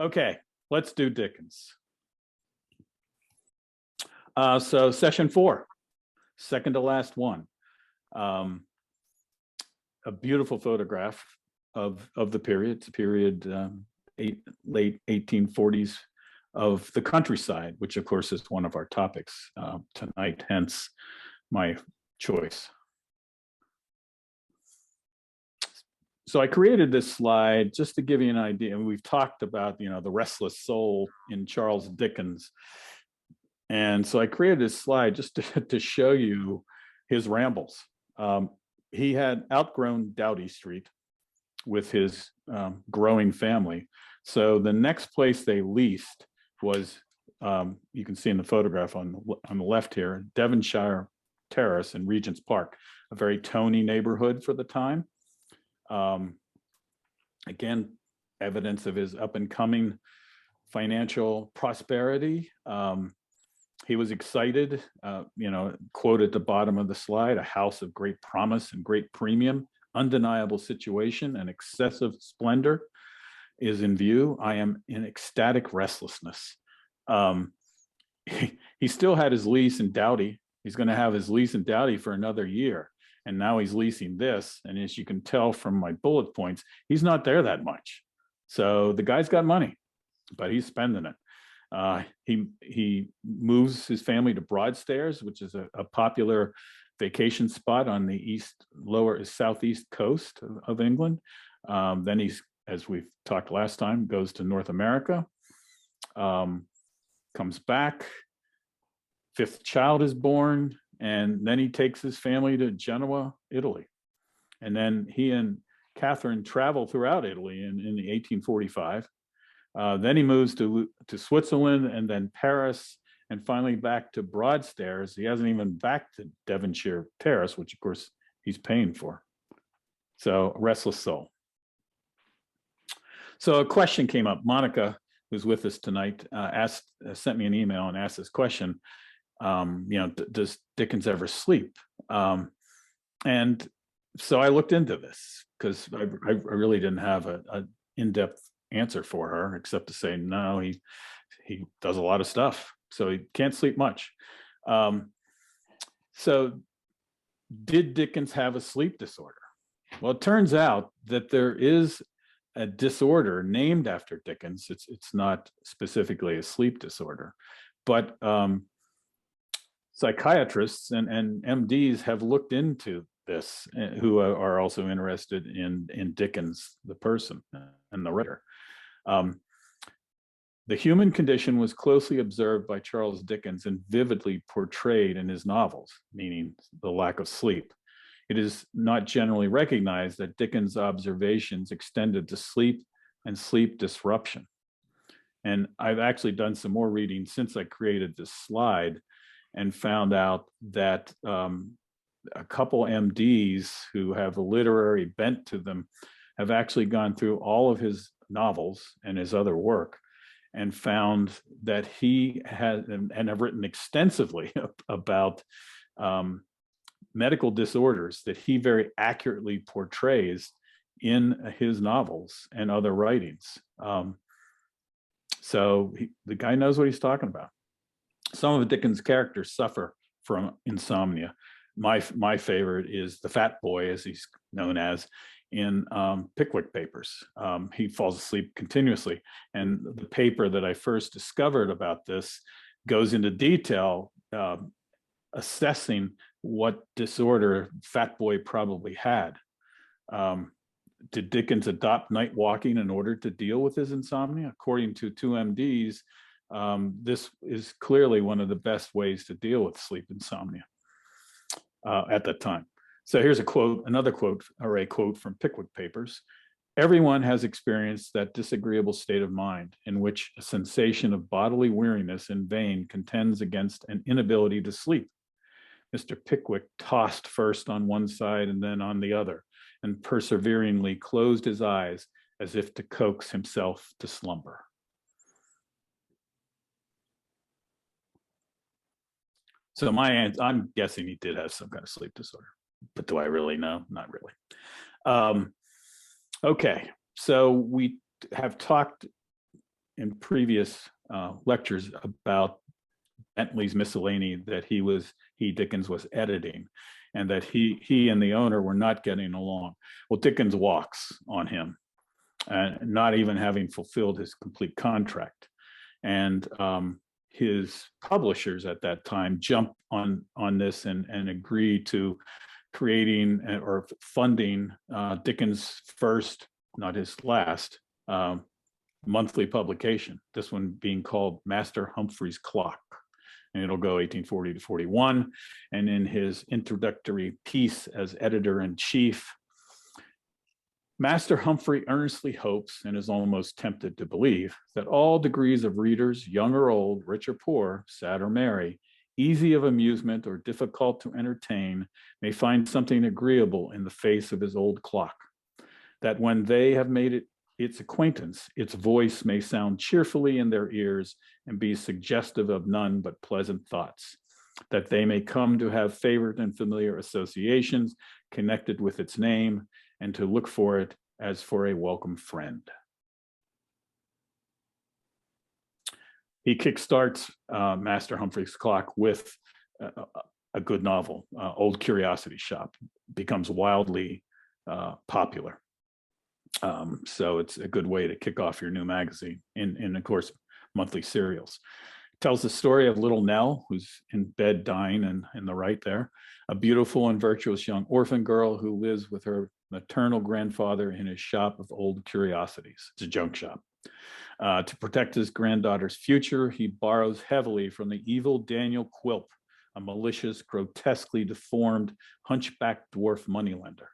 Okay, let's do Dickens. So session 4, second to last one. A beautiful photograph of the period. It's a period late 1840s of the countryside, which of course is one of our topics tonight, hence my choice. So I created this slide just to give you an idea. And we've talked about, the Restless Soul in Charles Dickens. And so I created this slide just to show you his rambles. He had outgrown Doughty Street with his growing family. So the next place they leased was, you can see in the photograph on the left here, Devonshire Terrace in Regent's Park, a very Tony neighborhood for the time. Again, evidence of his up and coming financial prosperity. He was excited, quote at the bottom of the slide, a house of great promise and great premium, undeniable situation and excessive splendor is in view. I am in ecstatic restlessness. He still had his lease in Doughty. He's going to have his lease in Doughty for another year. And now he's leasing this. And as you can tell from my bullet points, he's not there that much. So the guy's got money, but he's spending it. He moves his family to Broadstairs, which is a popular vacation spot on the southeast coast of England. Then he's, as we've talked last time, goes to North America, comes back, fifth child is born, and then he takes his family to Genoa, Italy. And then he and Catherine travel throughout Italy in 1845. Then he moves to Switzerland and then Paris, and finally back to Broadstairs. He hasn't even back to Devonshire Terrace, which of course he's paying for. So Restless Soul. So a question came up. Monica, who's with us tonight, sent me an email and asked this question. Does Dickens ever sleep? And so I looked into this because I really didn't have an in-depth answer for her, except to say, no, he does a lot of stuff. So he can't sleep much. So did Dickens have a sleep disorder? Well, it turns out that there is a disorder named after Dickens. It's not specifically a sleep disorder, but psychiatrists and MDs have looked into this, who are also interested in Dickens, the person and the writer. The human condition was closely observed by Charles Dickens and vividly portrayed in his novels, meaning the lack of sleep. It is not generally recognized that Dickens' observations extended to sleep and sleep disruption. And I've actually done some more reading since I created this slide and found out that a couple MDs who have a literary bent to them have actually gone through all of his novels and his other work and found that he has, and have written extensively about medical disorders that he very accurately portrays in his novels and other writings. So the guy knows what he's talking about. Some of Dickens' characters suffer from insomnia. My favorite is the fat boy, as he's known as, in Pickwick Papers. He falls asleep continuously. And the paper that I first discovered about this goes into detail, assessing what disorder Fat Boy probably had. Did Dickens adopt night walking in order to deal with his insomnia? According to two MDs, this is clearly one of the best ways to deal with sleep insomnia at that time. So here's a quote, another quote, or a quote from Pickwick Papers. Everyone has experienced that disagreeable state of mind in which a sensation of bodily weariness in vain contends against an inability to sleep. Mr. Pickwick tossed first on one side and then on the other, and perseveringly closed his eyes as if to coax himself to slumber. So I'm guessing he did have some kind of sleep disorder, but do I really know? Not really. Okay, so we have talked in previous lectures about Bentley's Miscellany that Dickens was editing, and that he and the owner were not getting along. Well, Dickens walks on him, and not even having fulfilled his complete contract. And his publishers at that time jump on this and agree to creating or funding Dickens' first, not his last, monthly publication, this one being called Master Humphrey's Clock. And it'll go 1840 to 41. And in his introductory piece as editor-in-chief, Master Humphrey earnestly hopes and is almost tempted to believe that all degrees of readers, young or old, rich or poor, sad or merry, easy of amusement or difficult to entertain, may find something agreeable in the face of his old clock, that when they have made its acquaintance, its voice may sound cheerfully in their ears and be suggestive of none but pleasant thoughts, that they may come to have favorite and familiar associations connected with its name, and to look for it as for a welcome friend. He kickstarts Master Humphrey's Clock with a good novel, Old Curiosity Shop, becomes wildly popular. So it's a good way to kick off your new magazine in of course, monthly serials. It tells the story of little Nell, who's in bed dying in the right there, a beautiful and virtuous young orphan girl who lives with her maternal grandfather in his shop of old curiosities. It's a junk shop. To protect his granddaughter's future, he borrows heavily from the evil Daniel Quilp, a malicious, grotesquely deformed, hunchback dwarf moneylender.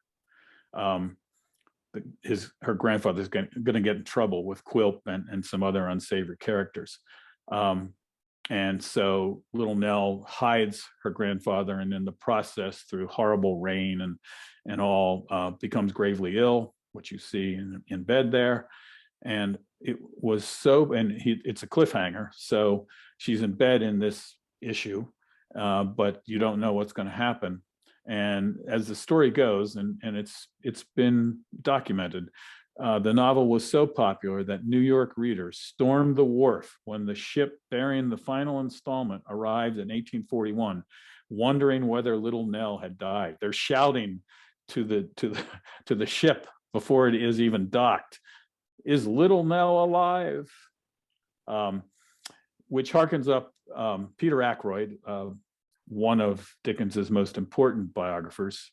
Her grandfather's going to get in trouble with Quilp and some other unsavory characters. And so little Nell hides her grandfather, and in the process, through horrible rain and all, becomes gravely ill, which you see in bed there. And it was so, and it's a cliffhanger. So she's in bed in this issue, but you don't know what's going to happen. And as the story goes, and it's been documented, the novel was so popular that New York readers stormed the wharf when the ship bearing the final installment arrived in 1841, wondering whether little Nell had died. They're shouting to the ship before it is even docked, "Is little Nell alive?" Which harkens up Peter Ackroyd, one of Dickens's most important biographers.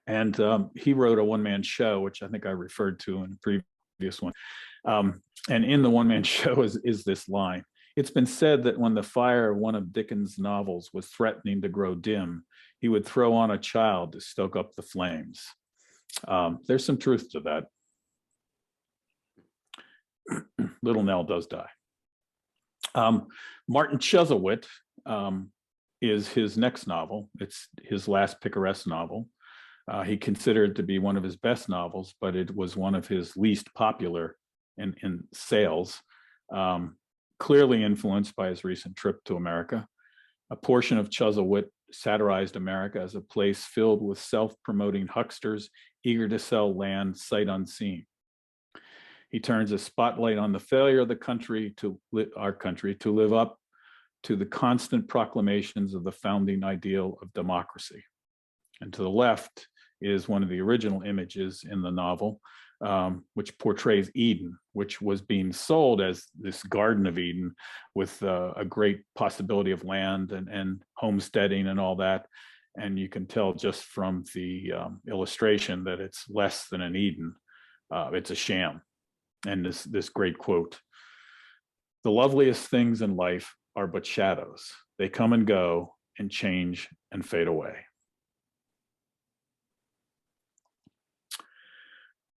And he wrote a one-man show, which I think I referred to in a previous one. And in the one-man show is this line: "It's been said that when the fire of one of Dickens' novels was threatening to grow dim, he would throw on a child to stoke up the flames." There's some truth to that. Little Nell does die. Martin Chuzzlewit is his next novel. It's his last picaresque novel. He considered it to be one of his best novels, but it was one of his least popular in sales, clearly influenced by his recent trip to America. A portion of Chuzzlewit satirized America as a place filled with self-promoting hucksters eager to sell land sight unseen. He turns a spotlight on the failure of the country, our country, to live up to the constant proclamations of the founding ideal of democracy. And to the left is one of the original images in the novel, which portrays Eden, which was being sold as this Garden of Eden with a great possibility of land and homesteading and all that. And you can tell just from the illustration that it's less than an Eden. It's a sham. And this great quote: "The loveliest things in life are but shadows. They come and go and change and fade away."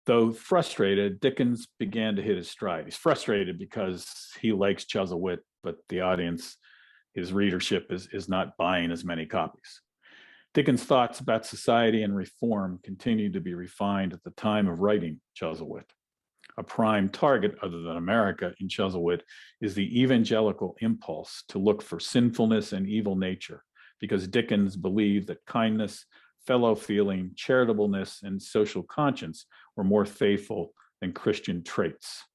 Though frustrated, Dickens began to hit his stride. He's frustrated because he likes Chuzzlewit, but the audience, his readership, is not buying as many copies. Dickens' thoughts about society and reform continued to be refined at the time of writing Chuzzlewit. A prime target, other than America, in Chuzzlewit is the evangelical impulse to look for sinfulness and evil nature, because Dickens believed that kindness, fellow feeling, charitableness, and social conscience were more faithful than Christian traits.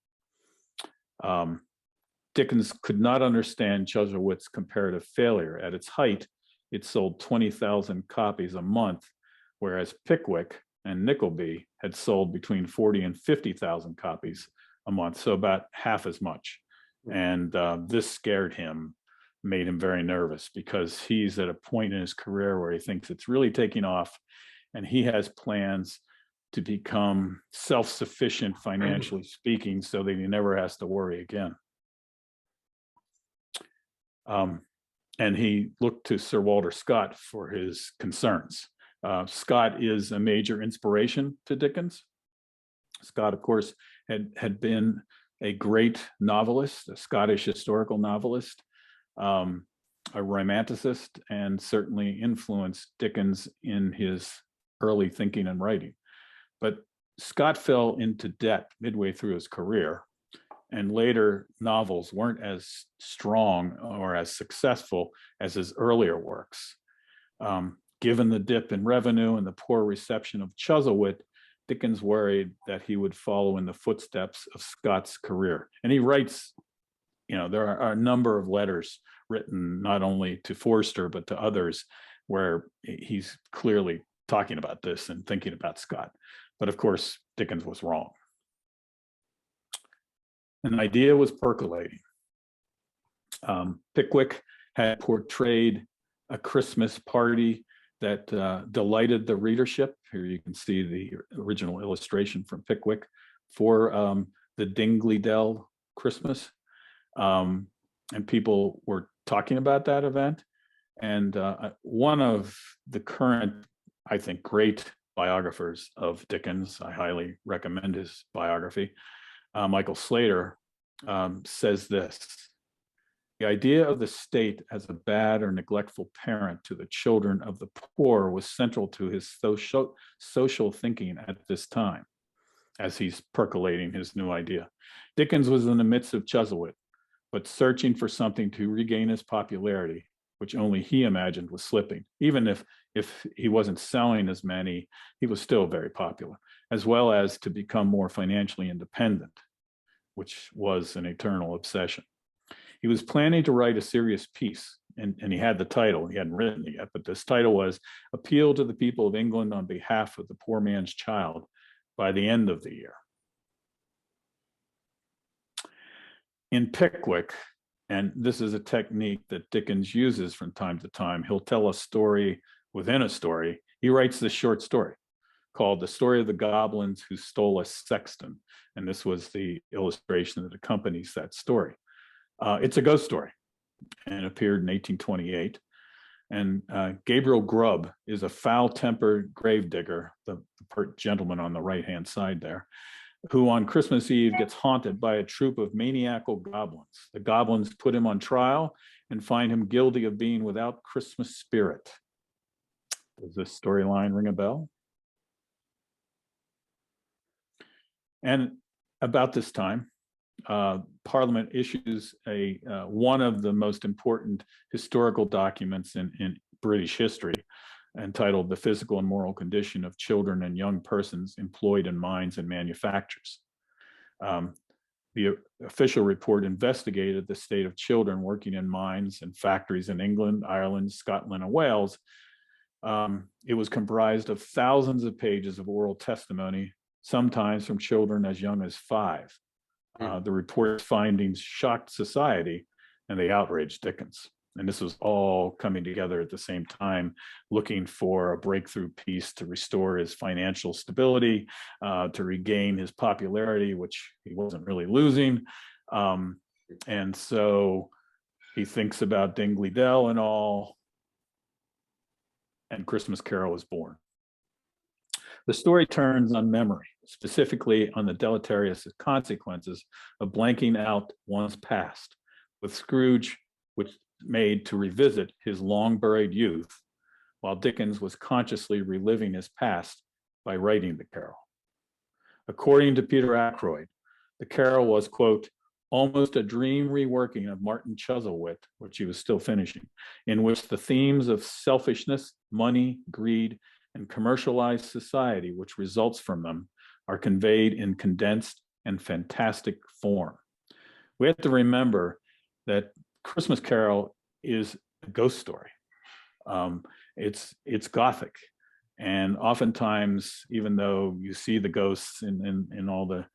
Dickens could not understand Chuzzlewit's comparative failure. At its height, it sold 20,000 copies a month, whereas Pickwick and Nickleby had sold between 40 and 50,000 copies a month, so about half as much. And this scared him, made him very nervous, because he's at a point in his career where he thinks it's really taking off, and he has plans to become self-sufficient financially speaking, so that he never has to worry again. And he looked to Sir Walter Scott for his concerns. Scott is a major inspiration to Dickens. Scott, of course, had been a great novelist, a Scottish historical novelist, a romanticist, and certainly influenced Dickens in his early thinking and writing. But Scott fell into debt midway through his career, and later novels weren't as strong or as successful as his earlier works. Given the dip in revenue and the poor reception of Chuzzlewit, Dickens worried that he would follow in the footsteps of Scott's career. And he writes, there are a number of letters written not only to Forster, but to others, where he's clearly talking about this and thinking about Scott. But of course, Dickens was wrong. An idea was percolating. Pickwick had portrayed a Christmas party that delighted the readership. Here you can see the original illustration from Pickwick for the Dingley Dell Christmas. And people were talking about that event. And one of the current, I think, great biographers of Dickens, I highly recommend his biography, Michael Slater, says this: "The idea of the state as a bad or neglectful parent to the children of the poor was central to his social thinking at this time," as he's percolating his new idea. Dickens was in the midst of Chuzzlewit, but searching for something to regain his popularity, which only he imagined was slipping. Even if he wasn't selling as many, he was still very popular, as well as to become more financially independent, which was an eternal obsession. He was planning to write a serious piece, and he had the title. He hadn't written it yet, but this title was "Appeal to the People of England on Behalf of the Poor Man's Child" by the end of the year. In Pickwick, and this is a technique that Dickens uses from time to time, he'll tell a story within a story. He writes this short story called "The Story of the Goblins Who Stole a Sexton." And this was the illustration that accompanies that story. It's a ghost story, and it appeared in 1828. And Gabriel Grubb is a foul-tempered gravedigger, the gentleman on the right-hand side there, who on Christmas Eve gets haunted by a troop of maniacal goblins. The goblins put him on trial and find him guilty of being without Christmas spirit. Does this storyline ring a bell? And about this time, Parliament issues one of the most important historical documents in British history, entitled "The Physical and Moral Condition of Children and Young Persons Employed in Mines and Manufactures." The official report investigated the state of children working in mines and factories in England, Ireland, Scotland, and Wales. It was comprised of thousands of pages of oral testimony, sometimes from children as young as 5. The report's findings shocked society, and they outraged Dickens. And this was all coming together at the same time, looking for a breakthrough piece to restore his financial stability, to regain his popularity, which he wasn't really losing. And so he thinks about Dingley Dell and all, and Christmas Carol is born. The story turns on memory, specifically on the deleterious consequences of blanking out one's past, with Scrooge, which made to revisit his long-buried youth, while Dickens was consciously reliving his past by writing the carol. According to Peter Ackroyd, the carol was, quote, "almost a dream reworking of Martin Chuzzlewit," which he was still finishing, in which the themes of selfishness, money, greed, and commercialized society, which results from them, are conveyed in condensed and fantastic form. We have to remember that Christmas Carol is a ghost story. It's Gothic. And oftentimes, even though you see the ghosts in all the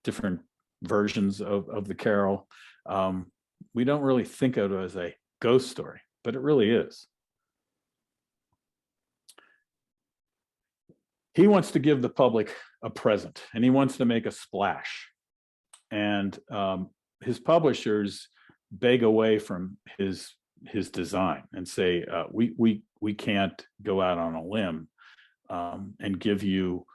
different versions of the carol, we don't really think of it as a ghost story, but it really is. He wants to give the public a present, and he wants to make a splash. And his publishers beg away from his design and say, we can't go out on a limb and give you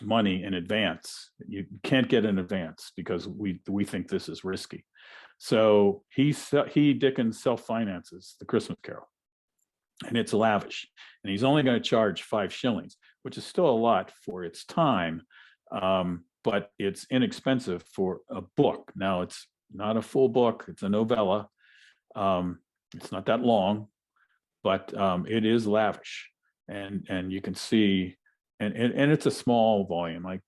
money in advance. You can't get in advance because we think this is risky. So Dickens self-finances the Christmas Carol, and it's lavish. And he's only going to charge 5 shillings, which is still a lot for its time, but it's inexpensive for a book. Now, it's not a full book, it's a novella. It's not that long, but it is lavish. And you can see, and it's a small volume. Like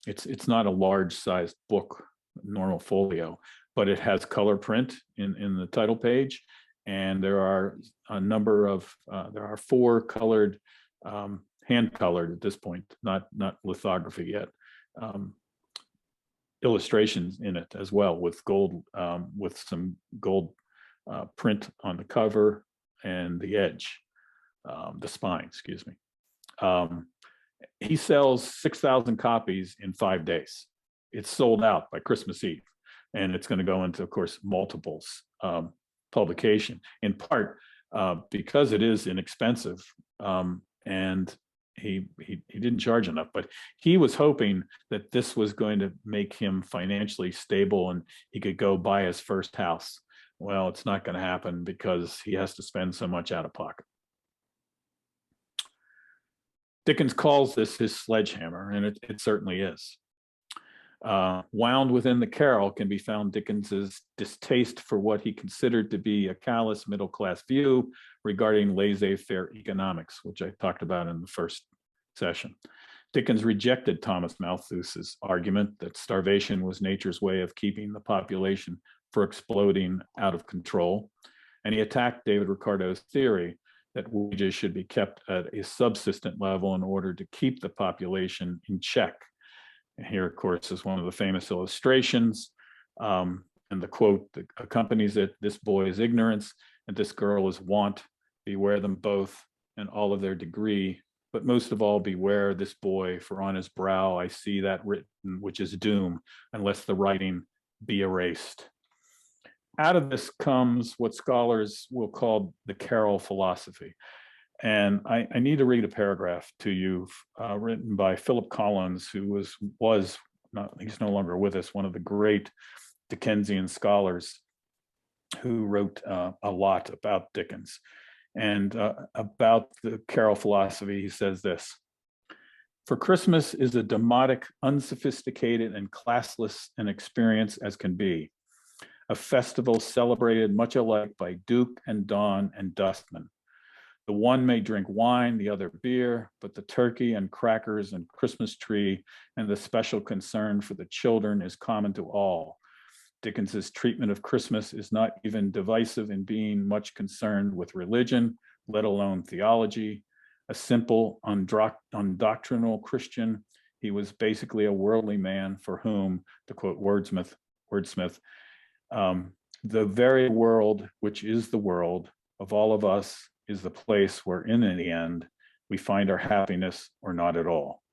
it's not a large sized book, normal folio, but it has color print in the title page, and there are a number of there are 4 colored, hand colored at this point, not lithography yet, illustrations in it as well, with gold, with some gold print on the cover and the edge, the spine, excuse me. He sells 6,000 copies in 5 days. It's sold out by Christmas Eve, and it's going to go into, of course, multiples publication, in part because it is inexpensive, and he didn't charge enough, but he was hoping that this was going to make him financially stable and he could go buy his first house. Well, it's not going to happen because he has to spend so much out of pocket. Dickens calls this his sledgehammer, and it certainly is. Wound within the carol can be found Dickens's distaste for what he considered to be a callous middle-class view regarding laissez-faire economics, which I talked about in the first session. Dickens rejected Thomas Malthus's argument that starvation was nature's way of keeping the population from exploding out of control, and he attacked David Ricardo's theory that wages should be kept at a subsistent level in order to keep the population in check. And here, of course, is one of the famous illustrations, and the quote that accompanies it: "This boy is ignorance, and this girl is want. Beware them both, and all of their degree. But most of all, beware this boy, for on his brow I see that written which is doom, unless the writing be erased." Out of this comes what scholars will call the carol philosophy. And I need to read a paragraph to you written by Philip Collins, who was not, he's no longer with us, one of the great Dickensian scholars who wrote a lot about Dickens. And about the carol philosophy, he says this: "For Christmas is a demotic, unsophisticated, and classless an experience as can be. A festival celebrated much alike by Duke and Don and dustman. The one may drink wine, the other beer, but the turkey and crackers and Christmas tree and the special concern for the children is common to all. Dickens's treatment of Christmas is not even divisive in being much concerned with religion, let alone theology. A simple, undoctrinal Christian, he was basically a worldly man for whom, to quote Wordsmith, the very world, which is the world of all of us, is the place where in the end we find our happiness or not at all.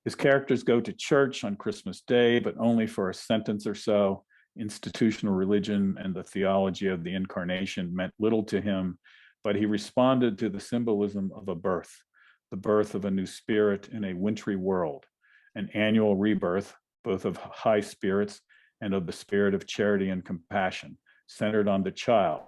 His characters go to church on Christmas Day, but only for a sentence or so. Institutional religion and the theology of the incarnation meant little to him, but he responded to the symbolism of a birth, the birth of a new spirit in a wintry world, an annual rebirth, both of high spirits and of the spirit of charity and compassion, centered on the child,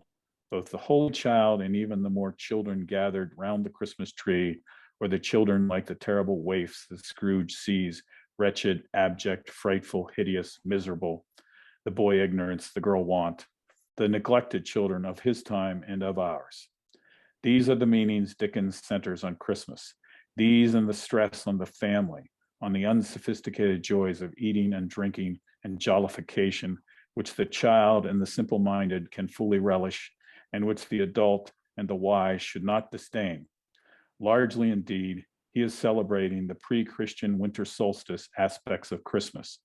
both the holy child and even the more children gathered round the Christmas tree, or the children like the terrible waifs that Scrooge sees, wretched, abject, frightful, hideous, miserable, the boy ignorance, the girl want, the neglected children of his time and of ours. These are the meanings Dickens centers on Christmas. These and the stress on the family, on the unsophisticated joys of eating and drinking and jollification, which the child and the simple-minded can fully relish, and which the adult and the wise should not disdain. Largely, indeed, he is celebrating the pre-Christian winter solstice aspects of Christmas,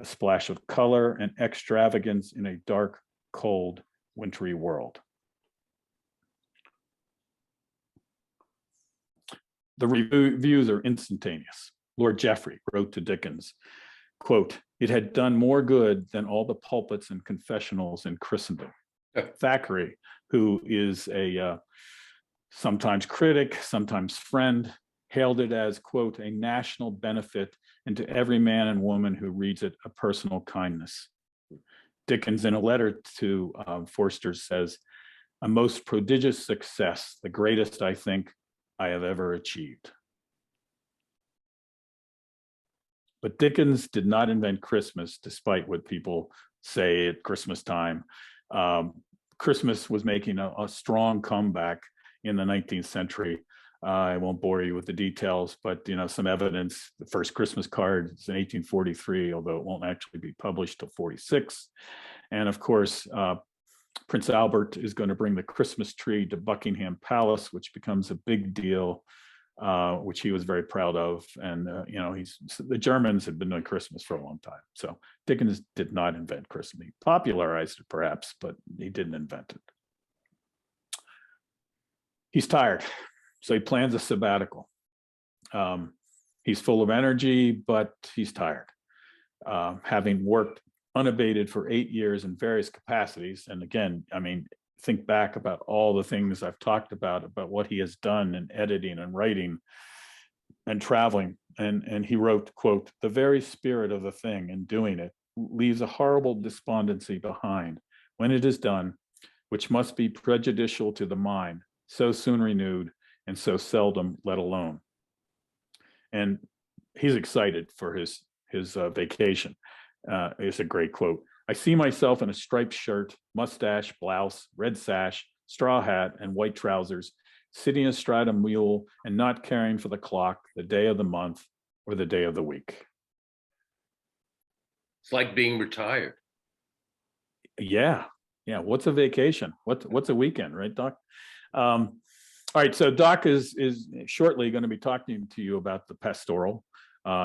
a splash of color and extravagance in a dark, cold, wintry world. The reviews are instantaneous. Lord Jeffrey wrote to Dickens, quote, "It had done more good than all the pulpits and confessionals in Christendom." Thackeray, who is a sometimes critic, sometimes friend, hailed it as, quote, "a national benefit, and to every man and woman who reads it, a personal kindness." Dickens, in a letter to Forster, says, "A most prodigious success, the greatest, I think, I have ever achieved." But Dickens did not invent Christmas, despite what people say at Christmas time. Christmas was making a strong comeback in the 19th century. I won't bore you with the details, but some evidence. The first Christmas card is in 1843, although it won't actually be published till 46. And of course, Prince Albert is going to bring the Christmas tree to Buckingham Palace, which becomes a big deal, which he was very proud of. And the Germans had been doing Christmas for a long time. So Dickens did not invent Christmas. He popularized it perhaps, but he didn't invent it. He's tired, so he plans a sabbatical. He's full of energy, but he's tired. Having worked unabated for 8 years in various capacities. And again, think back about all the things I've talked about what he has done in editing and writing and traveling. And he wrote, quote, "The very spirit of the thing in doing it leaves a horrible despondency behind when it is done, which must be prejudicial to the mind, so soon renewed and so seldom let alone." And he's excited for his vacation. It's a great quote. "I see myself in a striped shirt, mustache, blouse, red sash, straw hat, and white trousers, sitting astride a mule and not caring for the clock, the day of the month, or the day of the week." It's like being retired. Yeah. What's a vacation? What's a weekend, right, Doc? All right, so Doc is shortly going to be talking to you about the Pastoral.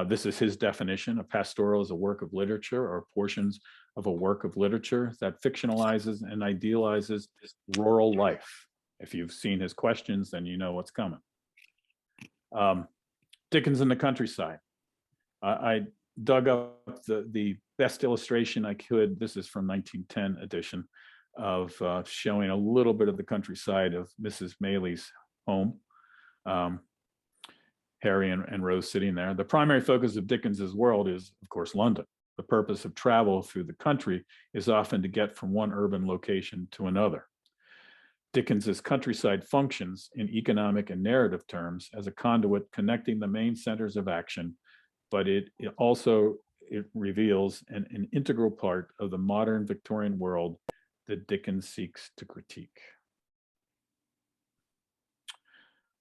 This is his definition. A pastoral is a work of literature or portions of a work of literature that fictionalizes and idealizes rural life. If you've seen his questions, then you know what's coming. Dickens in the countryside. I dug up the best illustration I could. This is from 1910 edition of showing a little bit of the countryside of Mrs. Maylie's home. Harry and Rose sitting there. The primary focus of Dickens's world is, of course, London. The purpose of travel through the country is often to get from one urban location to another. Dickens's countryside functions in economic and narrative terms as a conduit connecting the main centers of action, but it also reveals an integral part of the modern Victorian world that Dickens seeks to critique.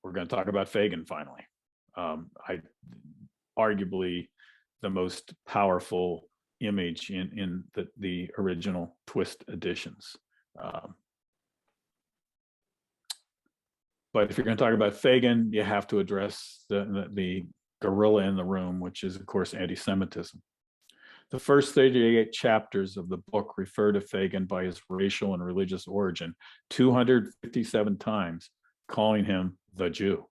We're going to talk about Fagin finally. Arguably the most powerful image in the original twist editions. But if you're going to talk about Fagin, you have to address the gorilla in the room, which is, of course, anti-Semitism. The first 38 chapters of the book refer to Fagin by his racial and religious origin 257 times, calling him the Jew.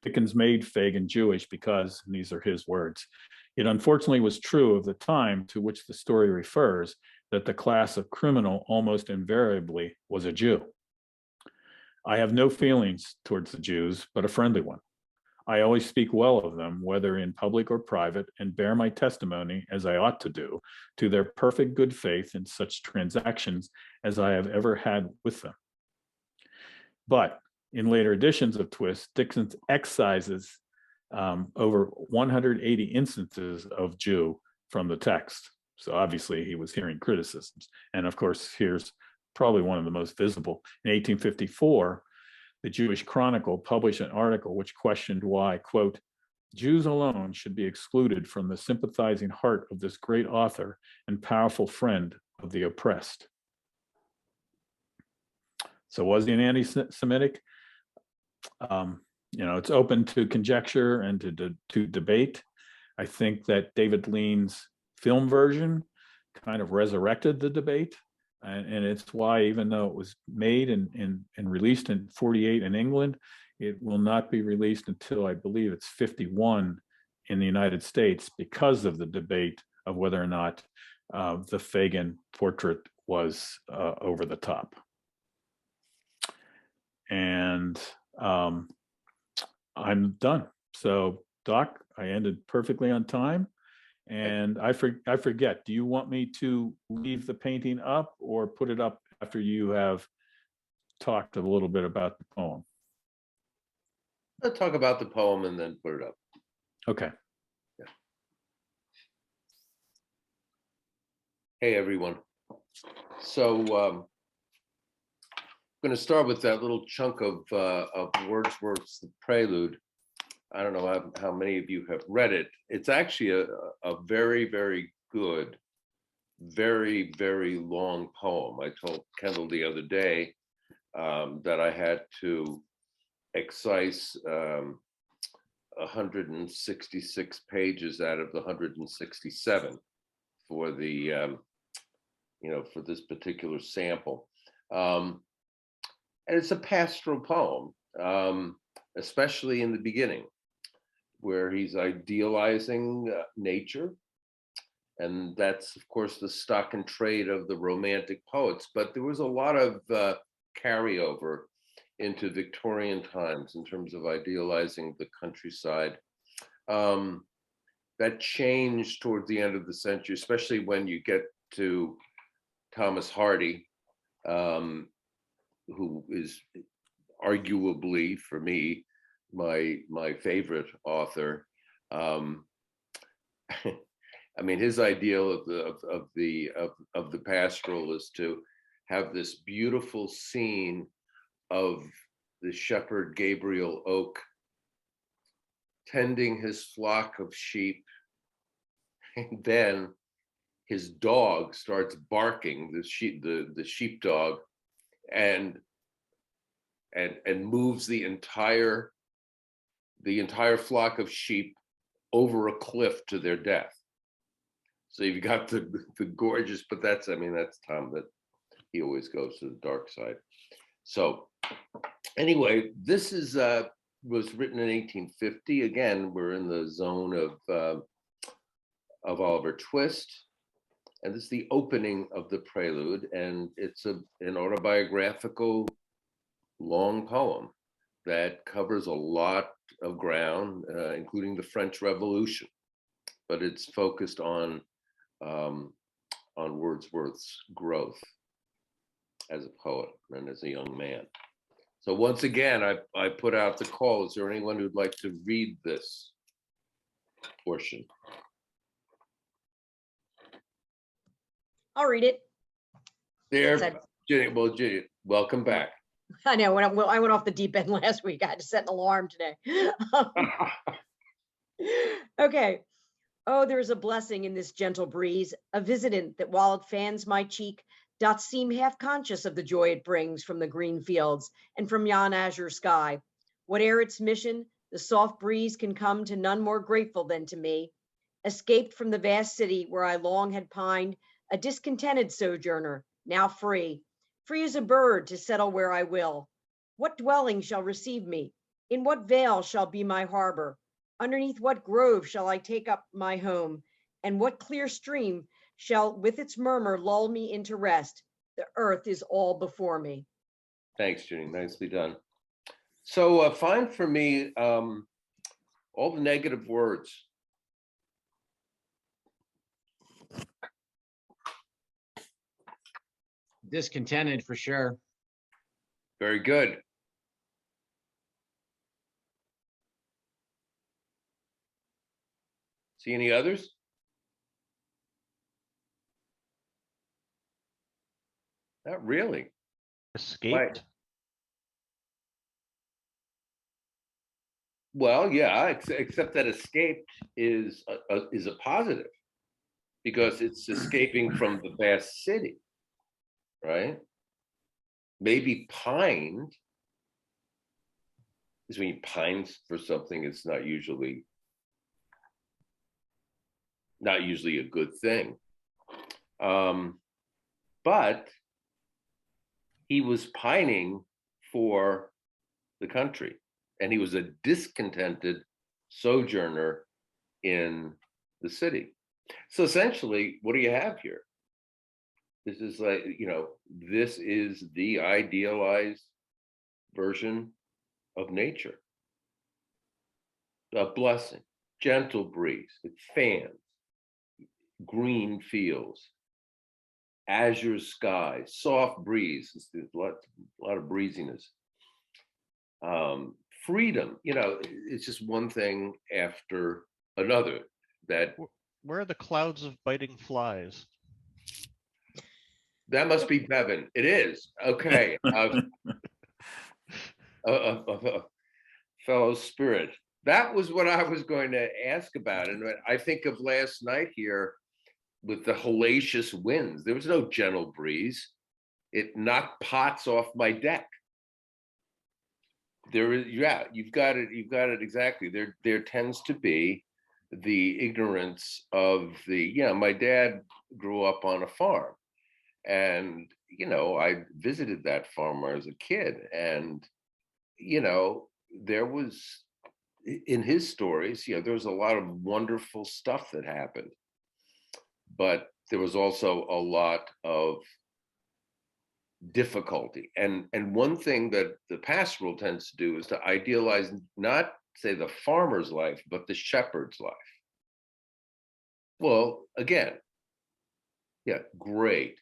Dickens made Fagin Jewish because, and these are his words, "It unfortunately was true of the time to which the story refers that the class of criminal almost invariably was a Jew. I have no feelings towards the Jews, but a friendly one. I always speak well of them, whether in public or private, and bear my testimony, as I ought to do, to their perfect good faith in such transactions as I have ever had with them." But in later editions of Twist, Dickens excises over 180 instances of Jew from the text. So obviously he was hearing criticisms. And of course, here's probably one of the most visible. In 1854, the Jewish Chronicle published an article which questioned why, quote, Jews alone should be excluded from the sympathizing heart of this great author and powerful friend of the oppressed. So was he an anti-Semitic? It's open to conjecture and to debate. I think that David Lean's film version kind of resurrected the debate. And it's why, even though it was made and released in 48 in England, it will not be released until I believe it's 51 in the United States, because of the debate of whether or not the Fagin portrait was over the top. And I'm done. So, Doc, I ended perfectly on time. And I forget, do you want me to leave the painting up or put it up after you have talked a little bit about the poem? Let's talk about the poem and then put it up. Okay. Yeah. Hey, everyone. So I'm going to start with that little chunk of Wordsworth's Prelude. I don't know how many of you have read it. It's actually a very, very good, very, very long poem. I told Kendall the other day that I had to excise 166 pages out of the 167 for the, for this particular sample. And it's a pastoral poem, especially in the beginning, where he's idealizing nature. And that's, of course, the stock and trade of the Romantic poets. But there was a lot of carryover into Victorian times in terms of idealizing the countryside. That changed toward the end of the century, especially when you get to Thomas Hardy, who is arguably, for me, my favorite author. I mean, his ideal of the pastoral is to have this beautiful scene of the shepherd Gabriel Oak tending his flock of sheep, and then his dog starts barking, the sheepdog, and moves the entire flock of sheep over a cliff to their death. So you've got the gorgeous, but that's Tom, that he always goes to the dark side. So anyway, this was written in 1850. Again, we're in the zone of Oliver Twist, and this is the opening of the prelude, and it's an autobiographical long poem that covers a lot of ground, including the French Revolution, but it's focused on Wordsworth's growth as a poet and as a young man. So once again, I put out the call. Is there anyone who'd like to read this portion? I'll read it. There, Jenny, welcome back. I know, I went off the deep end last week. I had to set an alarm today. Okay. Oh, there's a blessing in this gentle breeze, a visitant that while it fans my cheek, doth seem half conscious of the joy it brings from the green fields and from yon azure sky. Whate'er its mission, the soft breeze can come to none more grateful than to me. Escaped from the vast city where I long had pined, a discontented sojourner, now free as a bird to settle where I will. What dwelling shall receive me? In what vale shall be my harbor? Underneath what grove shall I take up my home? And what clear stream shall with its murmur lull me into rest? The earth is all before me. Thanks, Jenny, nicely done. So find for me all the negative words. Discontented for sure. Very good. See any others? Not really. Escaped. Well, yeah, except that escape is a positive because it's escaping from the vast city, right? Maybe pined is when you pine for something, it's not usually a good thing. But he was pining for the country, and he was a discontented sojourner in the city. So essentially, what do you have here? This is like, this is the idealized version of nature. A blessing, gentle breeze, it fans, green fields, azure sky, soft breeze. There's a lot of breeziness. Freedom, it's just one thing after another. That Where are the clouds of biting flies? That must be Bevan. It is. Okay. Fellow spirit. That was what I was going to ask about. And I think of last night here with the hellacious winds. There was no gentle breeze. It knocked pots off my deck. There is, yeah, you've got it exactly. There tends to be the ignorance of my dad grew up on a farm. And, I visited that farm when I was a kid. And, there was, in his stories, there was a lot of wonderful stuff that happened. But there was also a lot of difficulty. And one thing that the pastoral tends to do is to idealize, not say the farmer's life, but the shepherd's life. Well, again, yeah, great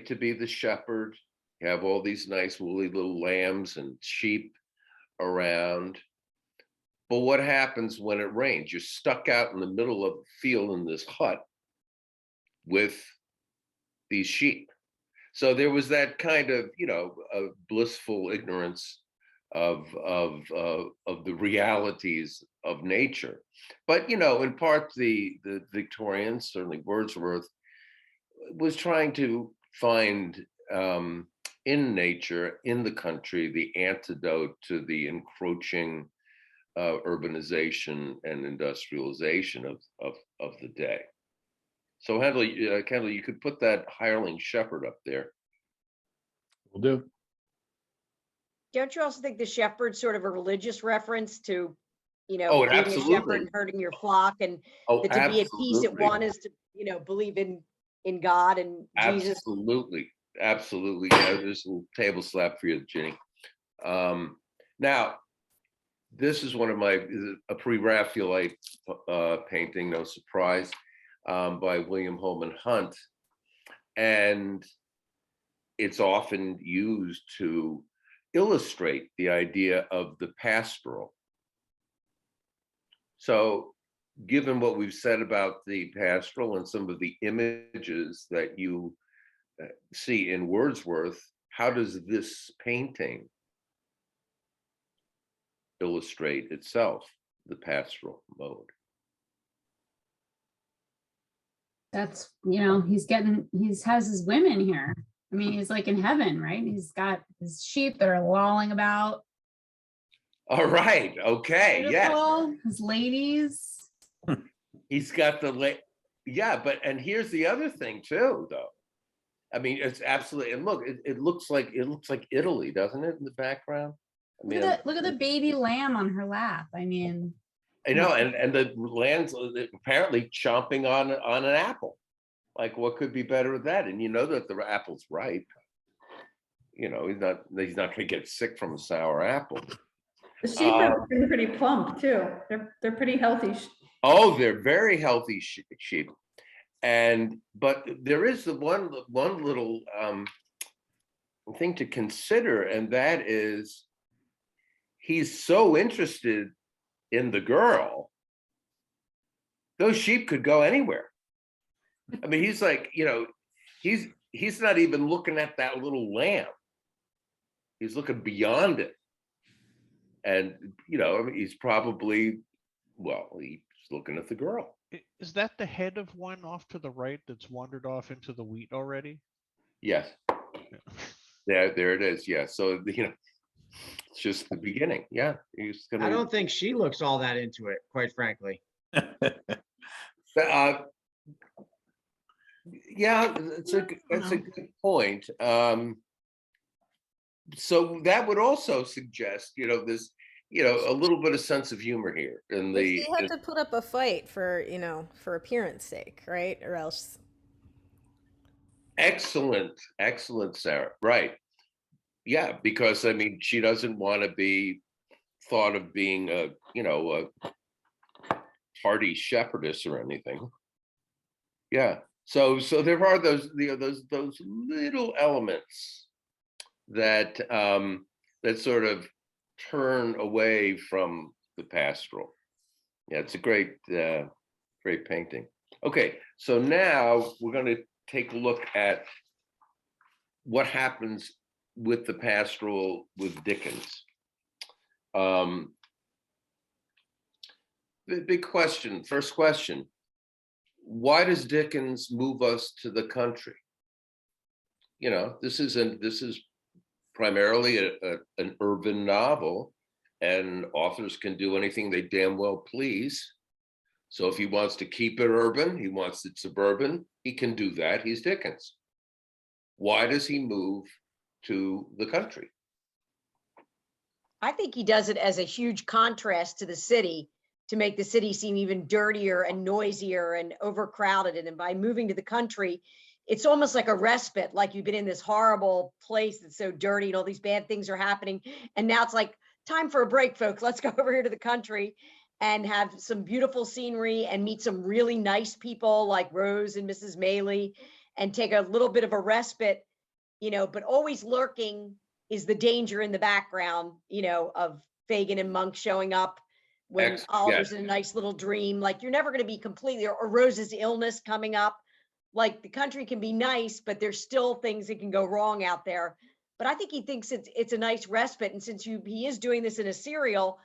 to be the shepherd. You have all these nice woolly little lambs and sheep around. But what happens when it rains? You're stuck out in the middle of the field in this hut with these sheep. So there was that kind of, a blissful ignorance of the realities of nature. But, in part, the Victorians, certainly Wordsworth, was trying to find in nature, in the country, the antidote to the encroaching urbanization and industrialization of the day. So Kendall, you could put that hireling shepherd up there. Will do. Don't you also think the shepherd's sort of a religious reference to, Oh, being absolutely. a shepherd and herding your flock, and that to be at peace at one is to, believe in God and Jesus? Absolutely. Yeah, there's a little table slap for you, Ginny. Now, this is one of a pre-Raphaelite painting, no surprise, by William Holman Hunt. And it's often used to illustrate the idea of the pastoral. So, given what we've said about the pastoral and some of the images that you see in Wordsworth, how does this painting illustrate itself, the pastoral mode? That's, he has his women here. I mean, he's like in heaven, right? He's got his sheep that are lolling about. All right. Okay. Beautiful. Yes. His ladies. He's got yeah, and here's the other thing too, though. I mean, it's absolutely, and look, it looks like Italy, doesn't it, in the background? I mean, Look at the baby lamb on her lap. I mean, I know, and the lamb's apparently chomping on an apple. Like, what could be better with that? And you know that the apple's ripe. He's not going to get sick from a sour apple. The sheep are pretty plump too. They're pretty healthy. Oh, they're very healthy sheep. But there is the one little thing to consider, and that is he's so interested in the girl. Those sheep could go anywhere. I mean, he's like, he's not even looking at that little lamb. He's looking beyond it. And, you know, I mean, he's probably, well, he's looking at the girl. Is that the head of one off to the right that's wandered off into the wheat already? Yes. There it is. Yeah. So, you know, it's just the beginning. Yeah. He's I gonna don't think she looks all that into it, quite frankly. yeah, that's a good point. So that would also suggest, you know, this, you know, a little bit of sense of humor here in But the he had to put up a fight for, you know, for appearance sake, right? Or else. excellent, Sarah. Right. Yeah, because I mean, she doesn't want to be thought of being a, you know, a tardy shepherdess or anything. Yeah. So there are those, you know, those little elements that that sort of turn away from the pastoral. Yeah, it's a great painting. Okay, so now we're going to take a look at what happens with the pastoral with Dickens. The big question, first question, why does Dickens move us to the country? You know, this is primarily an urban novel, and authors can do anything they damn well please. So if he wants to keep it urban, he wants it suburban, he can do that. He's Dickens. Why does he move to the country? I think he does it as a huge contrast to the city, to make the city seem even dirtier and noisier and overcrowded. And then by moving to the country, it's almost like a respite, like you've been in this horrible place that's so dirty and all these bad things are happening. And now it's like, time for a break, folks. Let's go over here to the country and have some beautiful scenery and meet some really nice people like Rose and Mrs. Maylie and take a little bit of a respite, you know, but always lurking is the danger in the background, you know, of Fagin and Monk showing up when Oliver's in a nice little dream. Like, you're never going to be completely, or Rose's illness coming up. Like, the country can be nice, but there's still things that can go wrong out there. But I think he thinks it's a nice respite. And since he is doing this in a serial,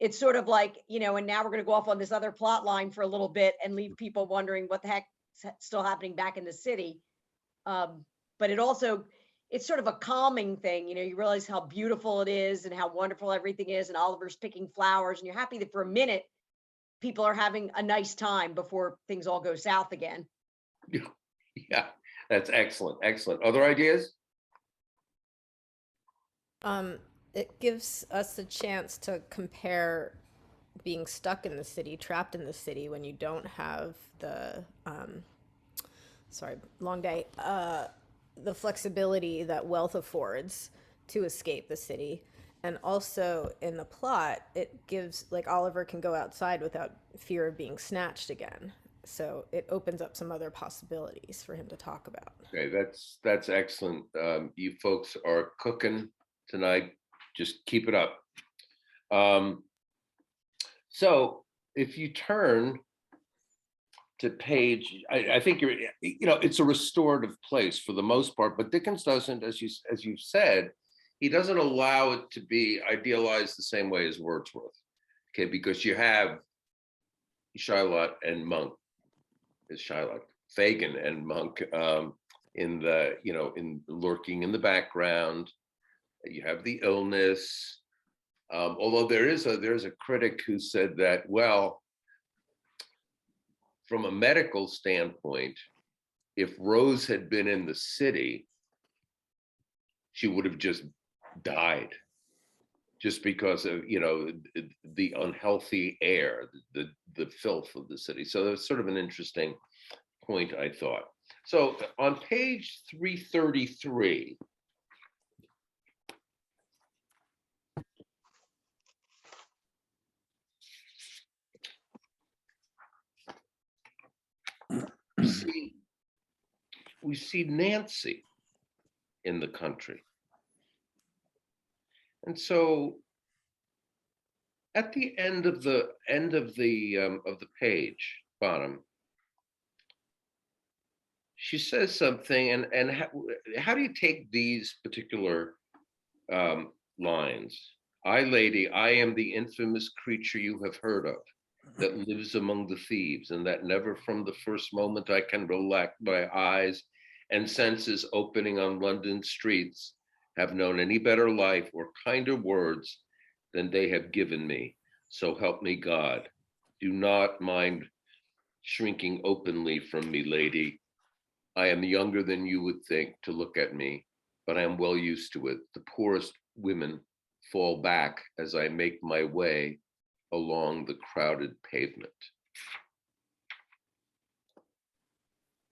it's sort of like, you know, and now we're going to go off on this other plot line for a little bit and leave people wondering what the heck is still happening back in the city. But it's sort of a calming thing. You know, you realize how beautiful it is and how wonderful everything is. And Oliver's picking flowers, and you're happy that for a minute, people are having a nice time before things all go south again. Yeah, that's excellent. Other ideas? It gives us a chance to compare being stuck in the city, trapped in the city when you don't have the, long day, the flexibility that wealth affords to escape the city. And also in the plot, it gives, like, Oliver can go outside without fear of being snatched again. So it opens up some other possibilities for him to talk about. Okay, that's excellent. You folks are cooking tonight. Just keep it up. So if you turn to page, I think it's a restorative place for the most part, but Dickens doesn't, as you said, he doesn't allow it to be idealized the same way as Wordsworth. Okay, because you have Shylock and Monk, Fagin and Monk in lurking in the background. You have the illness. Although there's a critic who said that, well, from a medical standpoint, if Rose had been in the city, she would have just died, just because of, you know, the unhealthy air, the filth of the city. So that's sort of an interesting point, I thought. So on page 333, we see Nancy in the country. And so at the end of the page, bottom, she says something, and how do you take these particular lines? I, lady, I am the infamous creature you have heard of, that lives among the thieves, and that never from the first moment I can relax my eyes and senses opening on London streets have known any better life or kinder words than they have given me. So help me God. Do not mind shrinking openly from me, lady. I am younger than you would think to look at me, but I am well used to it. The poorest women fall back as I make my way along the crowded pavement.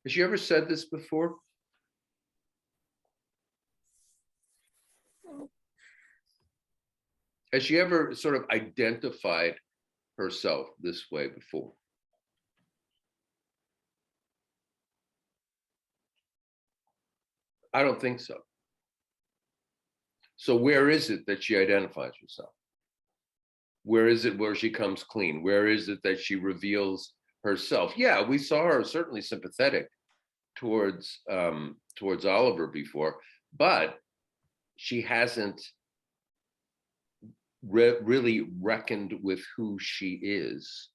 Has she ever said this before? Has she ever sort of identified herself this way before? I don't think so. So where is it that she identifies herself? Where is it where she comes clean? Where is it that she reveals herself? Yeah, we saw her certainly sympathetic towards Oliver before, but she hasn't really reckoned with who she is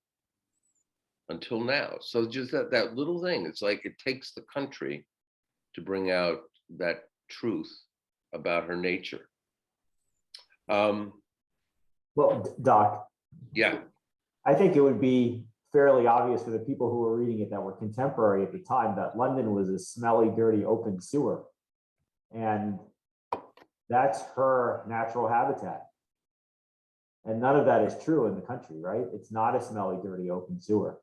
until now. So just that little thing, it's like it takes the country to bring out that truth about her nature. Well, Doc, Yeah. I think it would be fairly obvious for the people who were reading it that were contemporary at the time that London was a smelly, dirty, open sewer. And that's her natural habitat. And none of that is true in the country, right? It's not a smelly, dirty, open sewer.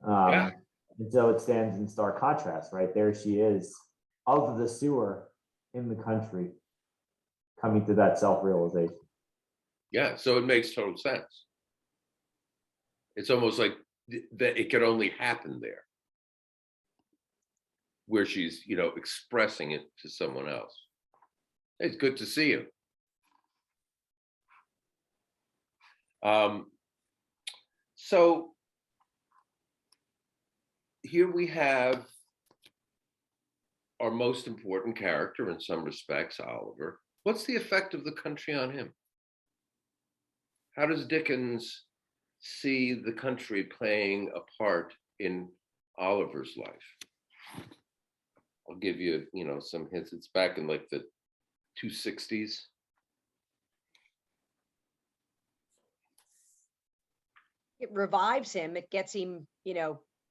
Yeah. And so it stands in stark contrast, right? There she is, of the sewer in the country, coming to that self-realization. Yeah, so it makes total sense. It's almost like that it could only happen there, where she's, expressing it to someone else. It's good to see you. So here we have our most important character in some respects, Oliver. What's the effect of the country on him? How does Dickens see the country playing a part in Oliver's life? I'll give you, some hints. It's back in like the 260s. It revives him. It gets him,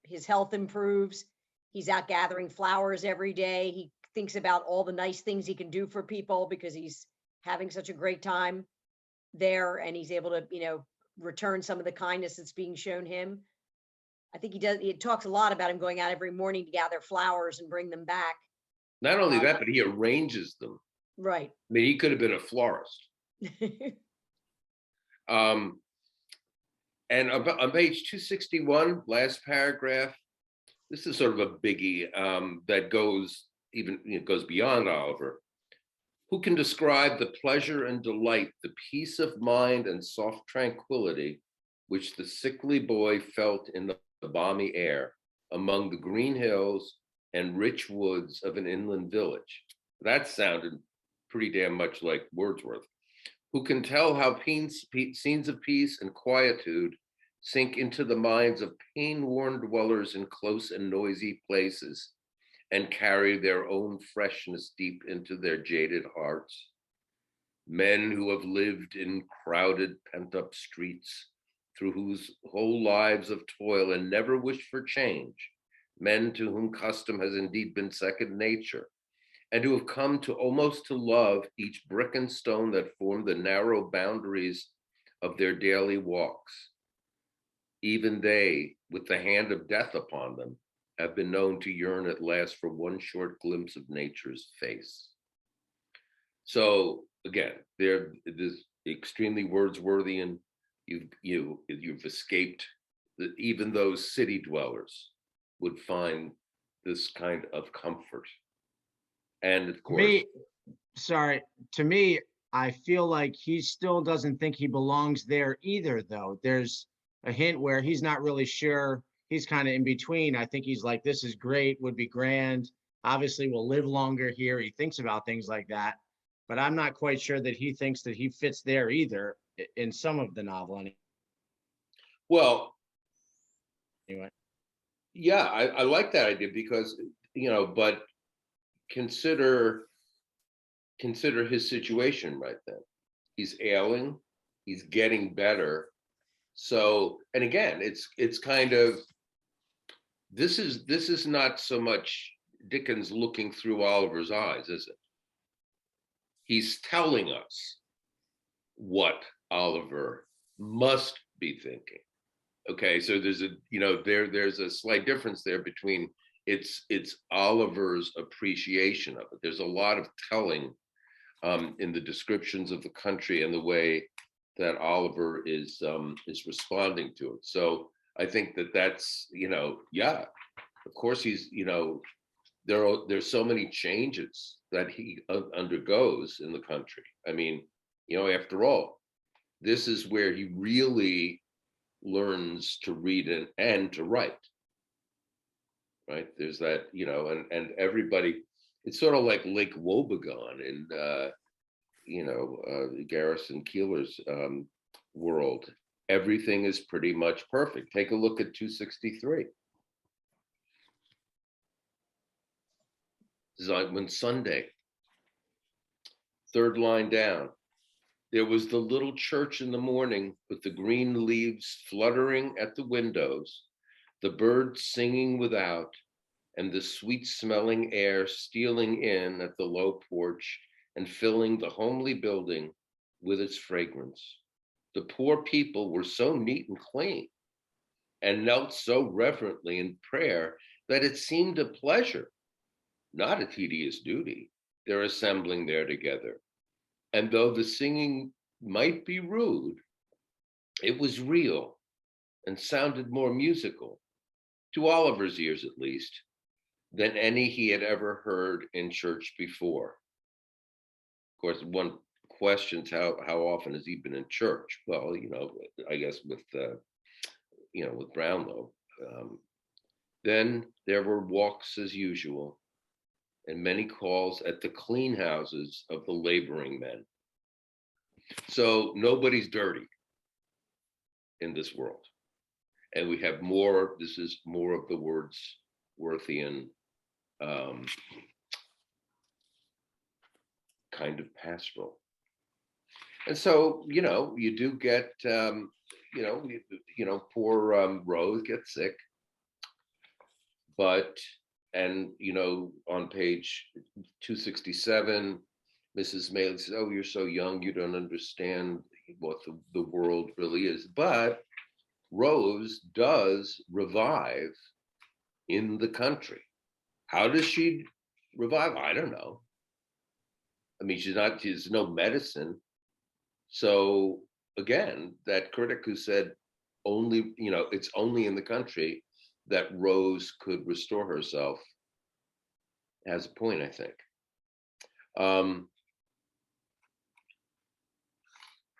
his health improves. He's out gathering flowers every day. He thinks about all the nice things he can do for people because he's having such a great time there, and he's able to, return some of the kindness that's being shown him. I think he does. He talks a lot about him going out every morning to gather flowers and bring them back. Not only that, but he arranges them. Right. I mean, he could have been a florist. And on page 261, last paragraph, this is sort of a biggie that goes beyond Oliver. Who can describe the pleasure and delight, the peace of mind and soft tranquility which the sickly boy felt in the balmy air among the green hills and rich woods of an inland village? That sounded pretty damn much like Wordsworth. Who can tell how scenes of peace and quietude sink into the minds of pain-worn dwellers in close and noisy places, and carry their own freshness deep into their jaded hearts? Men who have lived in crowded, pent-up streets, through whose whole lives of toil and never wished for change, men to whom custom has indeed been second nature, and who have come to almost to love each brick and stone that form the narrow boundaries of their daily walks. Even they, with the hand of death upon them, have been known to yearn at last for one short glimpse of nature's face. So again, there is extremely Wordsworthian. You've escaped even those city dwellers would find this kind of comfort. And of course, to me, I feel like he still doesn't think he belongs there either, though. There's a hint where he's not really sure. He's kind of in between. I think he's like, this is great, would be grand. Obviously, we'll live longer here. He thinks about things like that. but I'm not quite sure that he thinks that he fits there either in some of the novel. Well, Anyway, yeah, I like that idea because, but consider his situation right then. He's ailing, he's getting better. So, and again, it's kind of, this is not so much Dickens looking through Oliver's eyes, is it? He's telling us what Oliver must be thinking. Okay, so there's a there's a slight difference there between it's Oliver's appreciation of it. There's a lot of telling in the descriptions of the country and the way that Oliver is responding to it. So I think that's yeah, of course he's there's so many changes that he undergoes in the country. I mean, after all, this is where he really learns to read and to write. Right? There's that, and everybody, it's sort of like Lake Wobegon in Garrison Keillor's world. Everything is pretty much perfect. Take a look at 263. This is like when Sunday, third line down. There was the little church in the morning with the green leaves fluttering at the windows, the birds singing without, and the sweet smelling air stealing in at the low porch and filling the homely building with its fragrance. The poor people were so neat and clean and knelt so reverently in prayer that it seemed a pleasure, not a tedious duty, their assembling there together. And though the singing might be rude, it was real and sounded more musical, to Oliver's ears at least, than any he had ever heard in church before. Of course, one questions how often has he been in church? Well, I guess with Brownlow. Then there were walks as usual, and many calls at the clean houses of the laboring men. So nobody's dirty in this world. And we have more, this is more of the Wordsworthian kind of pastoral. And so, you do get, poor Rose gets sick, but, and, on page 267, Mrs. Maley says, "Oh, you're so young, you don't understand what the world really is." But Rose does revive in the country. How does she revive? I don't know. I mean, she's no medicine. So again, that critic who said only, it's only in the country that Rose could restore herself has a point, I think.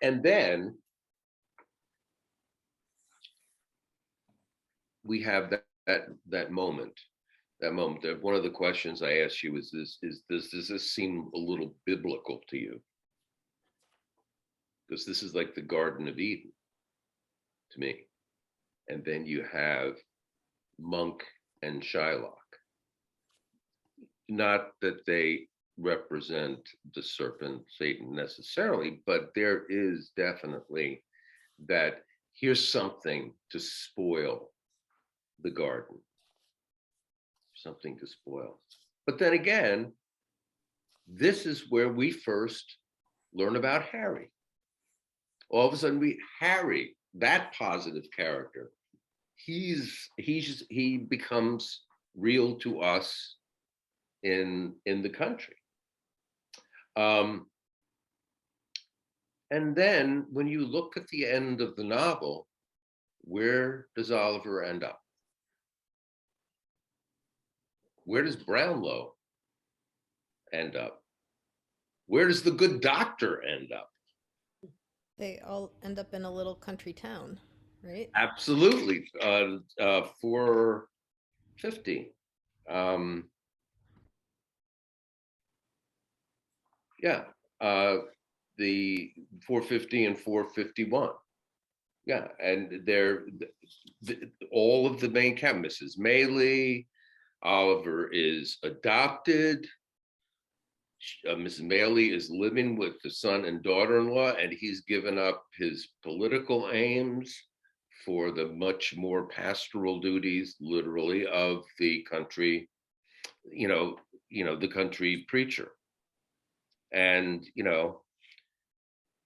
And then we have that moment. One of the questions I asked you was does this seem a little biblical to you? Because this is like the Garden of Eden to me. And then you have Monk and Shylock. Not that they represent the serpent Satan necessarily, but there is definitely that here's something to spoil the garden, something to spoil. But then again, this is where we first learn about Harry. All of a sudden, Harry, that positive character, he becomes real to us in the country. And then when you look at the end of the novel, where does Oliver end up? Where does Brownlow end up? Where does the good doctor end up? They all end up in a little country town, right? Absolutely. 450. Yeah. the 450 and 451. Yeah, and all of the main cast, Mrs. Maylie, Oliver is adopted. Mrs. Maylie is living with the son and daughter-in-law, and he's given up his political aims for the much more pastoral duties, literally, of the country, the country preacher. And,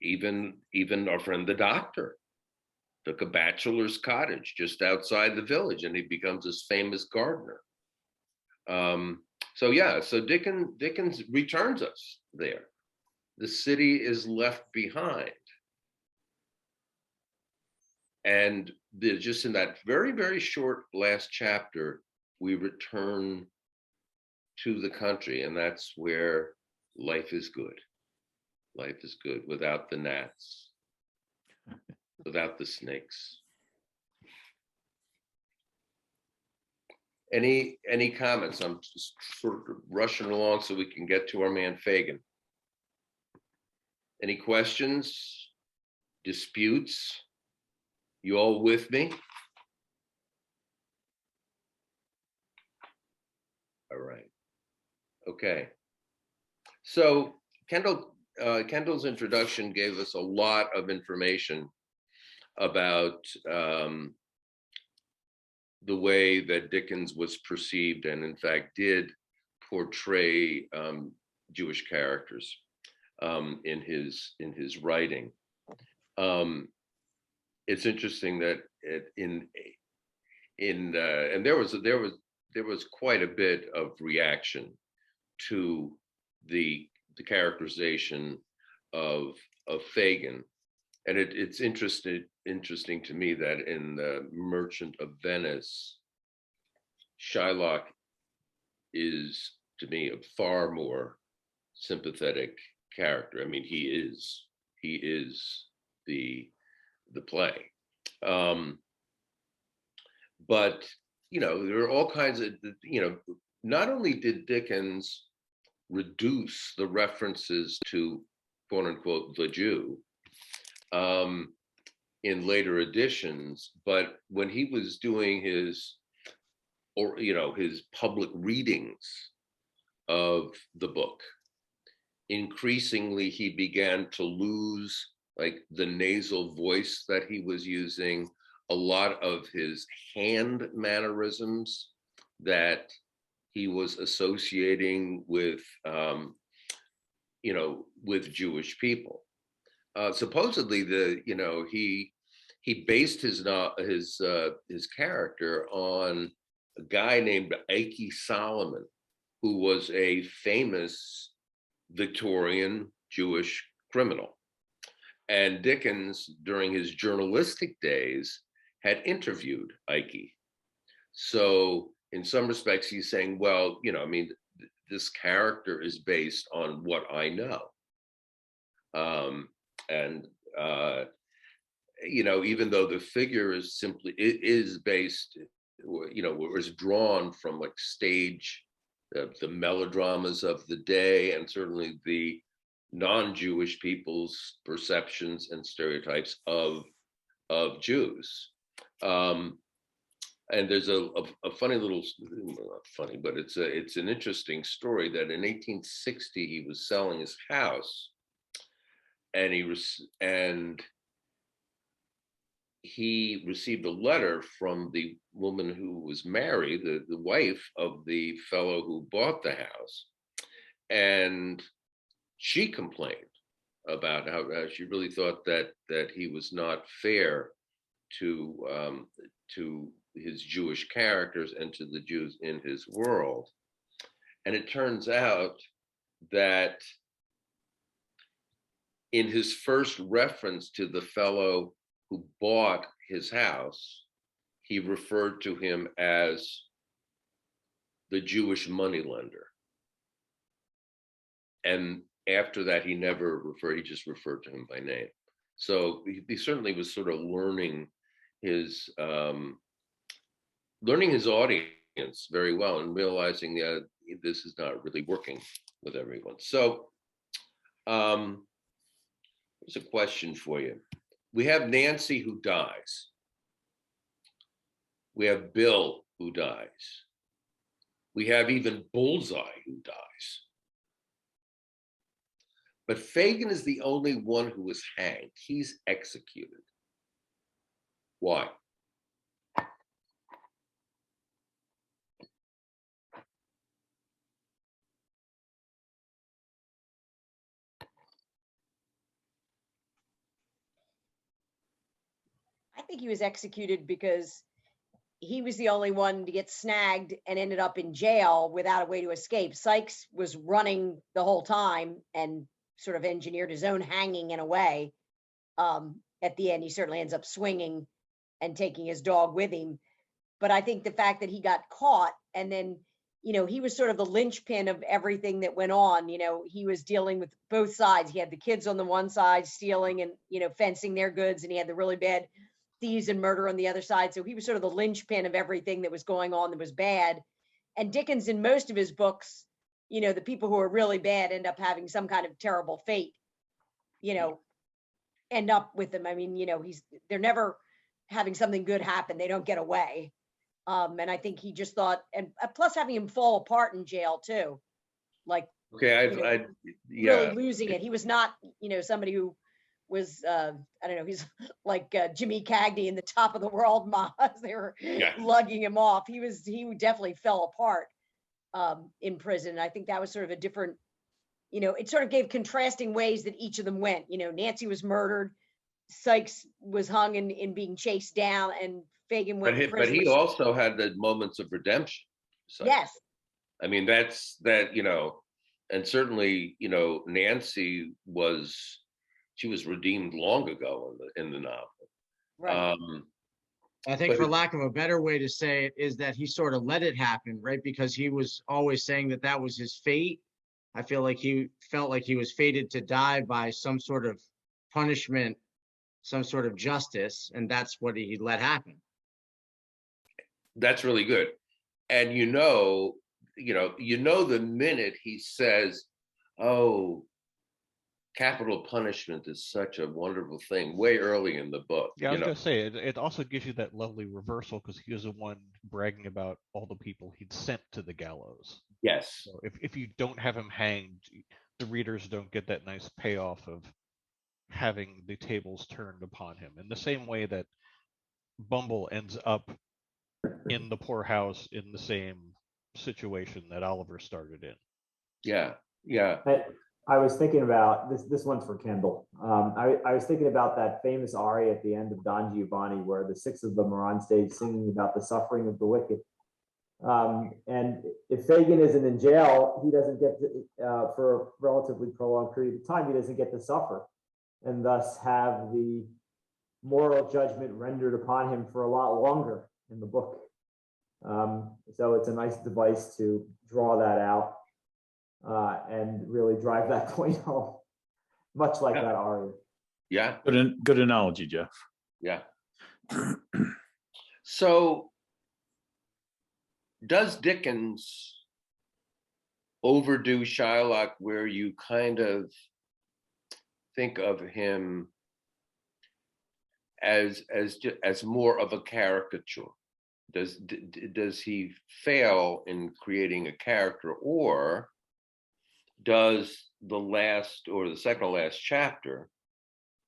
even our friend the doctor took a bachelor's cottage just outside the village, and he becomes this famous gardener. So Dickens returns us there. The city is left behind. And just in that very, very short last chapter, we return to the country, and that's where life is good. Life is good without the gnats, without the snakes. Any comments? I'm just sort of rushing along so we can get to our man Fagin. Any questions? Disputes? You all with me? All right. Okay. So Kendall's introduction gave us a lot of information about the way that Dickens was perceived, and in fact did portray Jewish characters in his writing. It's interesting that and there was quite a bit of reaction to the characterization of Fagin. And it's interesting to me that in the Merchant of Venice, Shylock is, to me, a far more sympathetic character. I mean, he is the play. But there are all kinds of, not only did Dickens reduce the references to quote unquote the Jew in later editions, but when he was doing his public readings of the book, increasingly he began to lose the nasal voice that he was using, a lot of his hand mannerisms that he was associating with with Jewish people. Supposedly, he based his character on a guy named Ike Solomon, who was a famous Victorian Jewish criminal. And Dickens, during his journalistic days, had interviewed Ike. So in some respects, he's saying, well, this character is based on what I know. Even though the figure is based, was drawn from stage, the melodramas of the day, and certainly the non-Jewish people's perceptions and stereotypes of Jews. And there's a funny little, not funny, but it's an interesting story that in 1860 he was selling his house, and he received a letter from the woman who was married, the wife of the fellow who bought the house, and she complained about how she really thought that he was not fair to his Jewish characters and to the Jews in his world. And it turns out that in his first reference to the fellow who bought his house, he referred to him as the Jewish moneylender. And after that, he just referred to him by name. So he certainly was sort of learning his audience very well and realizing that this is not really working with everyone. So Here's a question for you. We have Nancy who dies. We have Bill who dies. We have even Bullseye who dies. But Fagin is the only one who was hanged. He's executed. Why? I think he was executed because he was the only one to get snagged and ended up in jail without a way to escape. Sykes was running the whole time and sort of engineered his own hanging in a way. At the end, he certainly ends up swinging and taking his dog with him. But I think the fact that he got caught and then, you know, he was sort of the linchpin of everything that went on. You know, he was dealing with both sides. He had the kids on the one side stealing and, you know, fencing their goods, and he had the really bad thieves and murder on the other side. So he was sort of the linchpin of everything that was going on that was bad. And Dickens, in most of his books, you know, the people who are really bad end up having some kind of terrible fate, you know, end up with them. I mean, you know, they're never having something good happen. They don't get away. And I think he just thought, and plus having him fall apart in jail too, like, Okay, yeah. really losing it. He was not, you know, somebody who was, I don't know, he's like Jimmy Cagney in the Top of the World mob. They were lugging him off. He definitely fell apart in prison. And I think that was sort of a different, you know, it sort of gave contrasting ways that each of them went. You know, Nancy was murdered, Sykes was hung in being chased down, and Fagin went to prison. But he also had the moments of redemption. So, yes. I mean, that, you know, and certainly, you know, Nancy was redeemed long ago in the novel. Right. I think, for lack of a better way to say it, is that he sort of let it happen, right? Because he was always saying that that was his fate. I feel like he felt like he was fated to die by some sort of punishment, some sort of justice, and that's what he let happen. That's really good. And you know the minute he says, "Oh, capital punishment is such a wonderful thing," way early in the book. Yeah, I was gonna say it also gives you that lovely reversal, because he was the one bragging about all the people he'd sent to the gallows. Yes. So if you don't have him hanged, the readers don't get that nice payoff of having the tables turned upon him. In the same way that Bumble ends up in the poorhouse in the same situation that Oliver started in. Yeah. I was thinking about this one's for Kendall. I was thinking about that famous aria at the end of Don Giovanni, where the six of them are on stage singing about the suffering of the wicked. And if Fagin isn't in jail, he doesn't get to, for a relatively prolonged period of time, he doesn't get to suffer, and thus have the moral judgment rendered upon him for a lot longer in the book. So it's a nice device to draw that out and really drive that point home, much like that aria. Yeah. Good analogy, Jeff. Yeah. So does Dickens overdo Shylock, where you kind of think of him as more of a caricature? Does he fail in creating a character, or does the last or the second to last chapter,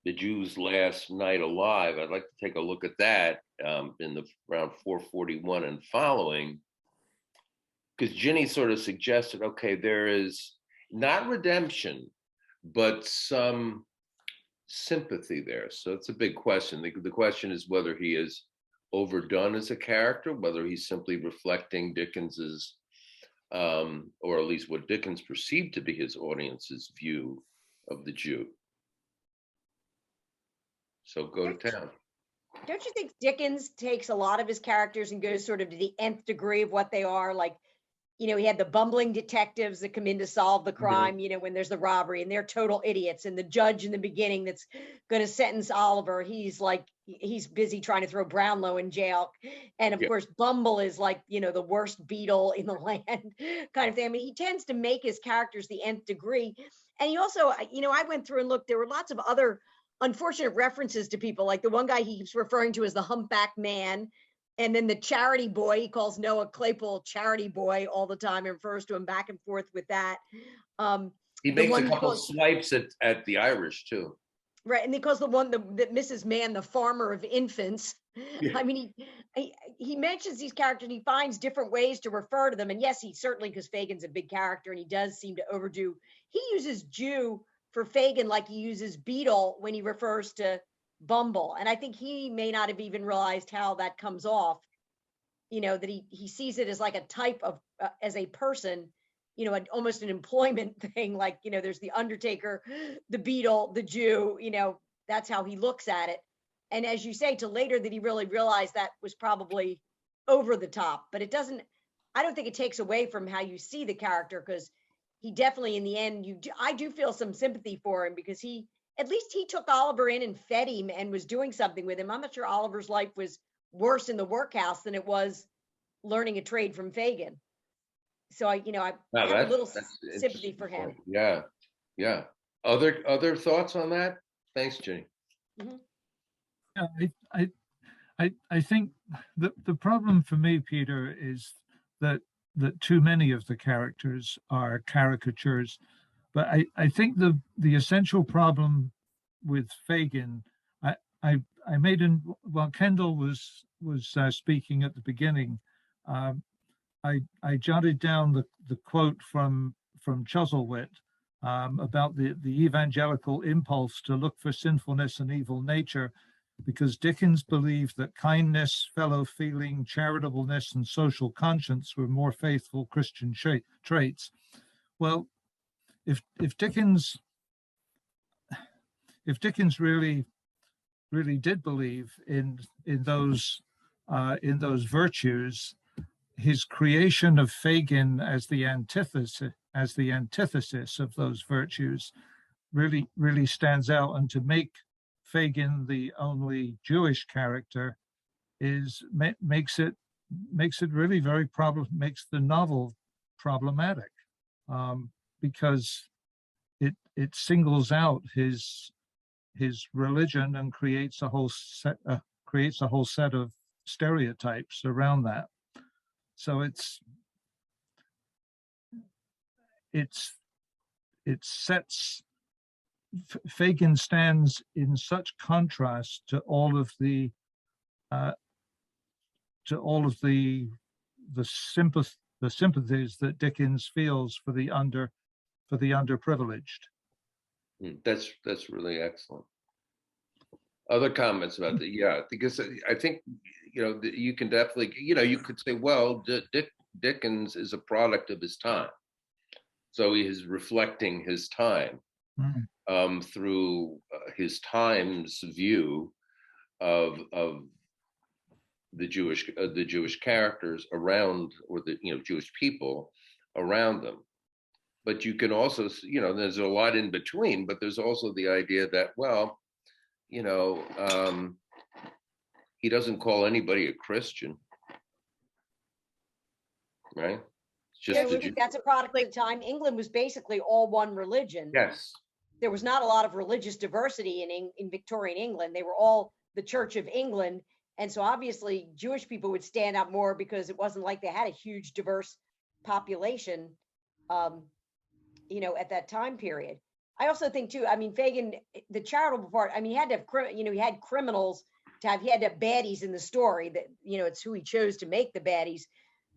the Jews' last night alive, I'd like to take a look at that in the around 441 and following, because Ginny sort of suggested, okay, there is not redemption, but some sympathy there. So it's a big question. The question is whether he is overdone as a character, whether he's simply reflecting Dickens's, or at least what Dickens perceived to be his audience's view of the Jew. So go to town. Don't you think Dickens takes a lot of his characters and goes sort of to the nth degree of what they are? Like, you know, he had the bumbling detectives that come in to solve the crime, you know, when there's the robbery, and they're total idiots. And the judge in the beginning that's going to sentence Oliver, he's like, he's busy trying to throw Brownlow in jail. And of Yeah. course, Bumble is like, you know, the worst beetle in the land kind of thing. I mean, he tends to make his characters the nth degree. And he also, you know, I went through and looked, there were lots of other unfortunate references to people, like the one guy he keeps referring to as the humpback man. And then the charity boy, he calls Noah Claypool charity boy all the time and refers to him back and forth with that. He the makes a one couple calls- swipes at the Irish too. Right, and he calls the one that Mrs. Mann the farmer of infants. Yeah. I mean, he mentions these characters and he finds different ways to refer to them. And yes, he certainly, because Fagin's a big character and he does seem to overdo. He uses Jew for Fagin like he uses beetle when he refers to Bumble. And I think he may not have even realized how that comes off, you know, that he sees it as like a type of, as a person, you know, almost an employment thing. Like, you know, there's the Undertaker, the Beetle, the Jew, you know, that's how he looks at it. And as you say, to later that he really realized that was probably over the top, but it doesn't, I don't think it takes away from how you see the character, because he definitely, in the end, I do feel some sympathy for him, because at least he took Oliver in and fed him and was doing something with him. I'm not sure Oliver's life was worse in the workhouse than it was learning a trade from Fagin. So I have a little sympathy for him. Yeah, yeah. Other thoughts on that? Thanks, Jenny. Mm-hmm. Yeah, I think the problem for me, Peter, is that too many of the characters are caricatures. But I think the essential problem with Fagin, I made while Kendall was speaking at the beginning, I jotted down the quote from Chuzzlewit about the evangelical impulse to look for sinfulness and evil nature, because Dickens believed that kindness, fellow feeling, charitableness, and social conscience were more faithful Christian traits. Well, if Dickens really did believe in those virtues, his creation of Fagin as the antithesis of those virtues really stands out. And to make Fagin the only Jewish character makes it really very makes the novel problematic, because it singles out his religion and creates a whole set of stereotypes around that. So Fagin stands in such contrast to all of the sympathies that Dickens feels for the underprivileged. That's really excellent. Other comments about that? Yeah, because I think, you know, you can definitely, you know, you could say, well, Dickens is a product of his time, so he is reflecting his time through his time's view of the Jewish characters around, or the, you know, Jewish people around them. But you can also, you know, there's a lot in between, but there's also the idea that, well, you know, he doesn't call anybody a Christian, right? It's just that's a product of the time. England was basically all one religion. Yes. There was not a lot of religious diversity in Victorian England. They were all the Church of England. And so obviously Jewish people would stand out more, because it wasn't like they had a huge diverse population, you know, at that time period. I also think too, I mean, Fagin, the charitable part, I mean, he had to have, you know, he had criminals he had to have baddies in the story, that, you know, it's who he chose to make the baddies.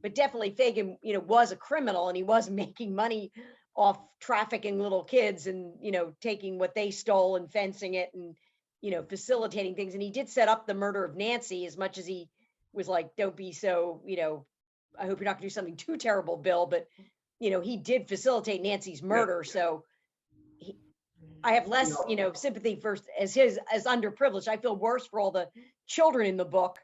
But definitely Fagin, you know, was a criminal, and he was making money off trafficking little kids and, you know, taking what they stole and fencing it and, you know, facilitating things. And he did set up the murder of Nancy, as much as he was like, don't be so, you know, I hope you're not gonna do something too terrible, Bill. But, you know, he did facilitate Nancy's murder. Yeah. So I have less, you know, sympathy for as underprivileged. I feel worse for all the children in the book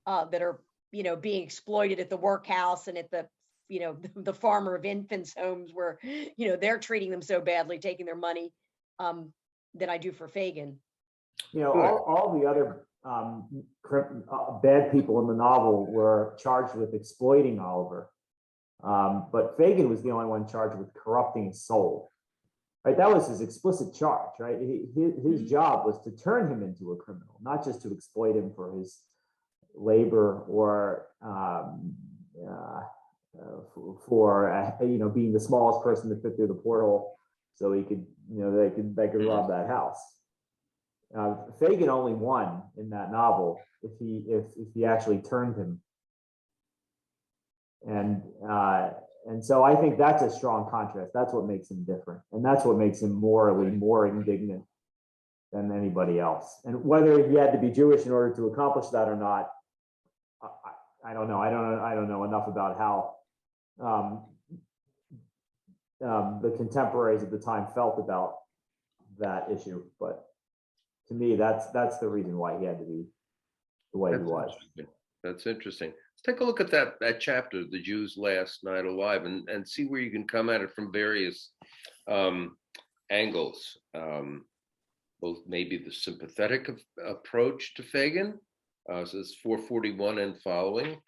that are, you know, being exploited at the workhouse and at the the farmer of infants homes where, they're treating them so badly, taking their money, than I do for Fagin. All the other bad people in the novel were charged with exploiting Oliver. But Fagin was the only one charged with corrupting his soul. Right, that was his explicit charge. Right, his job was to turn him into a criminal, not just to exploit him for his labor or for being the smallest person to fit through the porthole, so he could they could rob that house. Fagin only won in that novel if he actually turned him. And so I think that's a strong contrast. That's what makes him different. And that's what makes him morally more indignant than anybody else. And whether he had to be Jewish in order to accomplish that or not, I don't know. I don't know enough about how the contemporaries at the time felt about that issue. But to me, that's the reason why he had to be the way he was. That's interesting. Let's take a look at that chapter, The Jews' Last Night Alive, and see where you can come at it from various angles. Both maybe the sympathetic approach to Fagin, so it's 441 and following,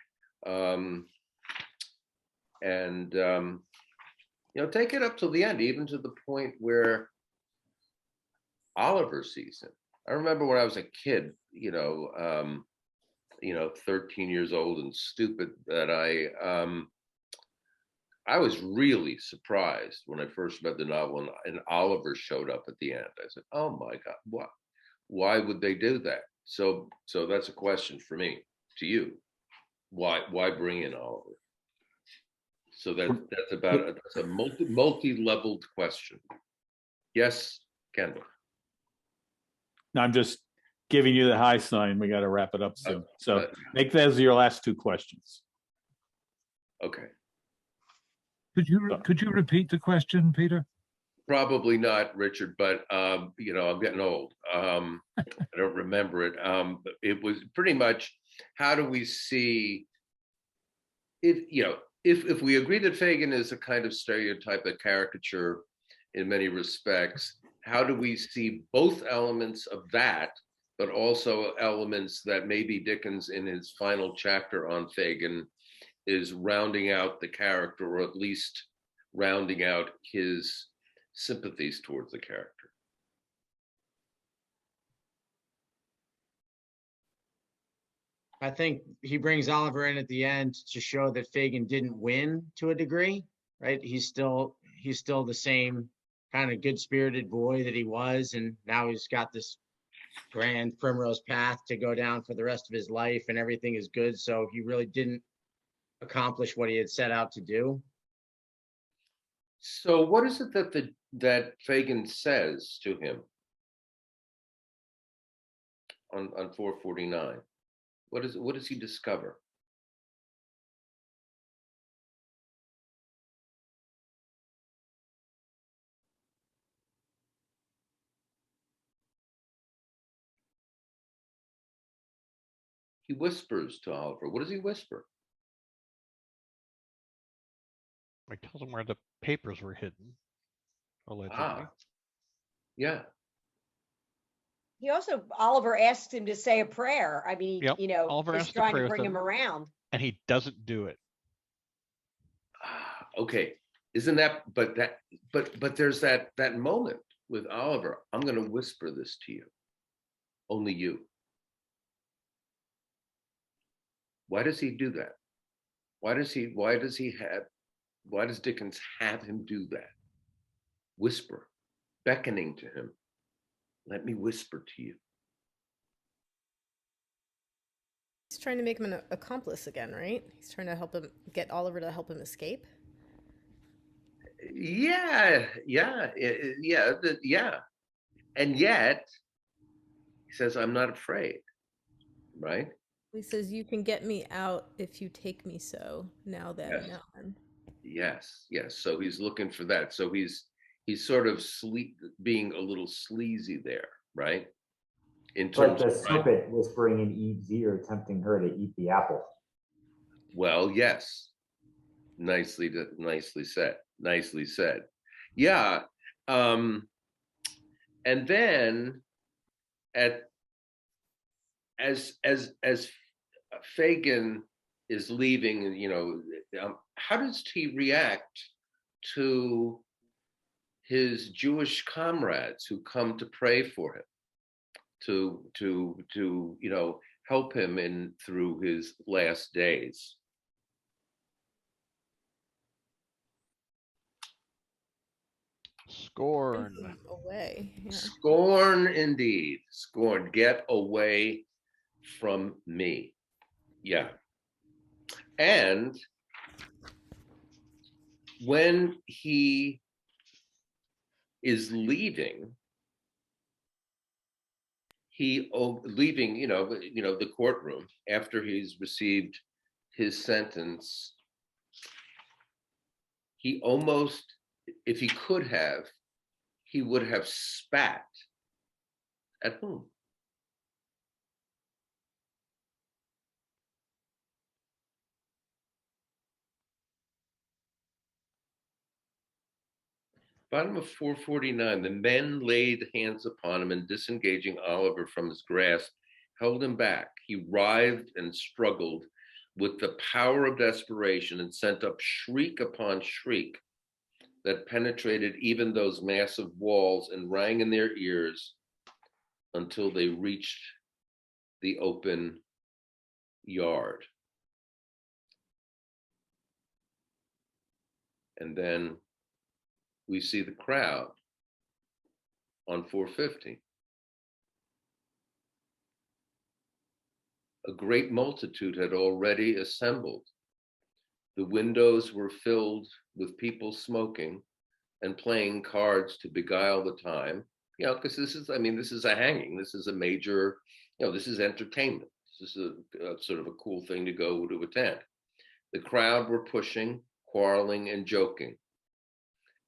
take it up to the end, even to the point where Oliver sees him. I remember when I was a kid, 13 years old and stupid, that I was really surprised when I first read the novel and Oliver showed up at the end. I said, "Oh my God, why would they do that?" So that's a question for me to you. Why bring in Oliver? So that's a multi-leveled question. Yes, Kendall. No, I'm just giving you the high sign. We got to wrap it up soon. So make those your last two questions. Okay. Could you repeat the question, Peter? Probably not, Richard, but I'm getting old. I don't remember it. It was pretty much, how do we see if we agree that Fagin is a kind of stereotype, a caricature in many respects, how do we see both elements of that, but also elements that maybe Dickens in his final chapter on Fagin is rounding out the character, or at least rounding out his sympathies towards the character? I think he brings Oliver in at the end to show that Fagin didn't win to a degree, right? He's still the same kind of good-spirited boy that he was, and now he's got this grand primrose path to go down for the rest of his life, and everything is good. So he really didn't accomplish what he had set out to do. So what is it that Fagin says to him on 449? What does he discover? He whispers to Oliver. What does he whisper? He tells him where the papers were hidden, allegedly. Yeah. Oliver asks him to say a prayer. I mean, Yep. Oliver is has to trying pray to with bring him. him around. And he doesn't do it. Okay. Isn't that, but there's that moment with Oliver. I'm going to whisper this to you. Only you. Why does he do that? Why does Dickens have him do that? Whisper, beckoning to him. Let me whisper to you. He's trying to make him an accomplice again, right? He's trying to help him, get Oliver to help him escape. Yeah. And yet, he says, "I'm not afraid," right? He says, "You can get me out if you take me so, now then, Yes. now then." Yes. So he's looking for that. So he's sort of being a little sleazy there, right? In Like terms the of, serpent whispering in Eve's ear, tempting her to eat the apple. well, yes. nicely said. Nicely said. Yeah. And then as Fagin is leaving, how does he react to his Jewish comrades who come to pray for him, to help him through his last days? Scorn. Away. Yeah. Scorn, indeed. Scorn. Get away from me. Yeah. And when he is leaving, the courtroom after he's received his sentence, he almost, if he could have, he would have spat at whom? Bottom of 449, the men laid hands upon him and disengaging Oliver from his grasp, held him back. He writhed and struggled with the power of desperation and sent up shriek upon shriek that penetrated even those massive walls and rang in their ears until they reached the open yard. And then we see the crowd on 450. A great multitude had already assembled. The windows were filled with people smoking and playing cards to beguile the time. Because this is a hanging. This is a major, this is entertainment. This is a sort of a cool thing to go to attend. The crowd were pushing, quarreling, and joking.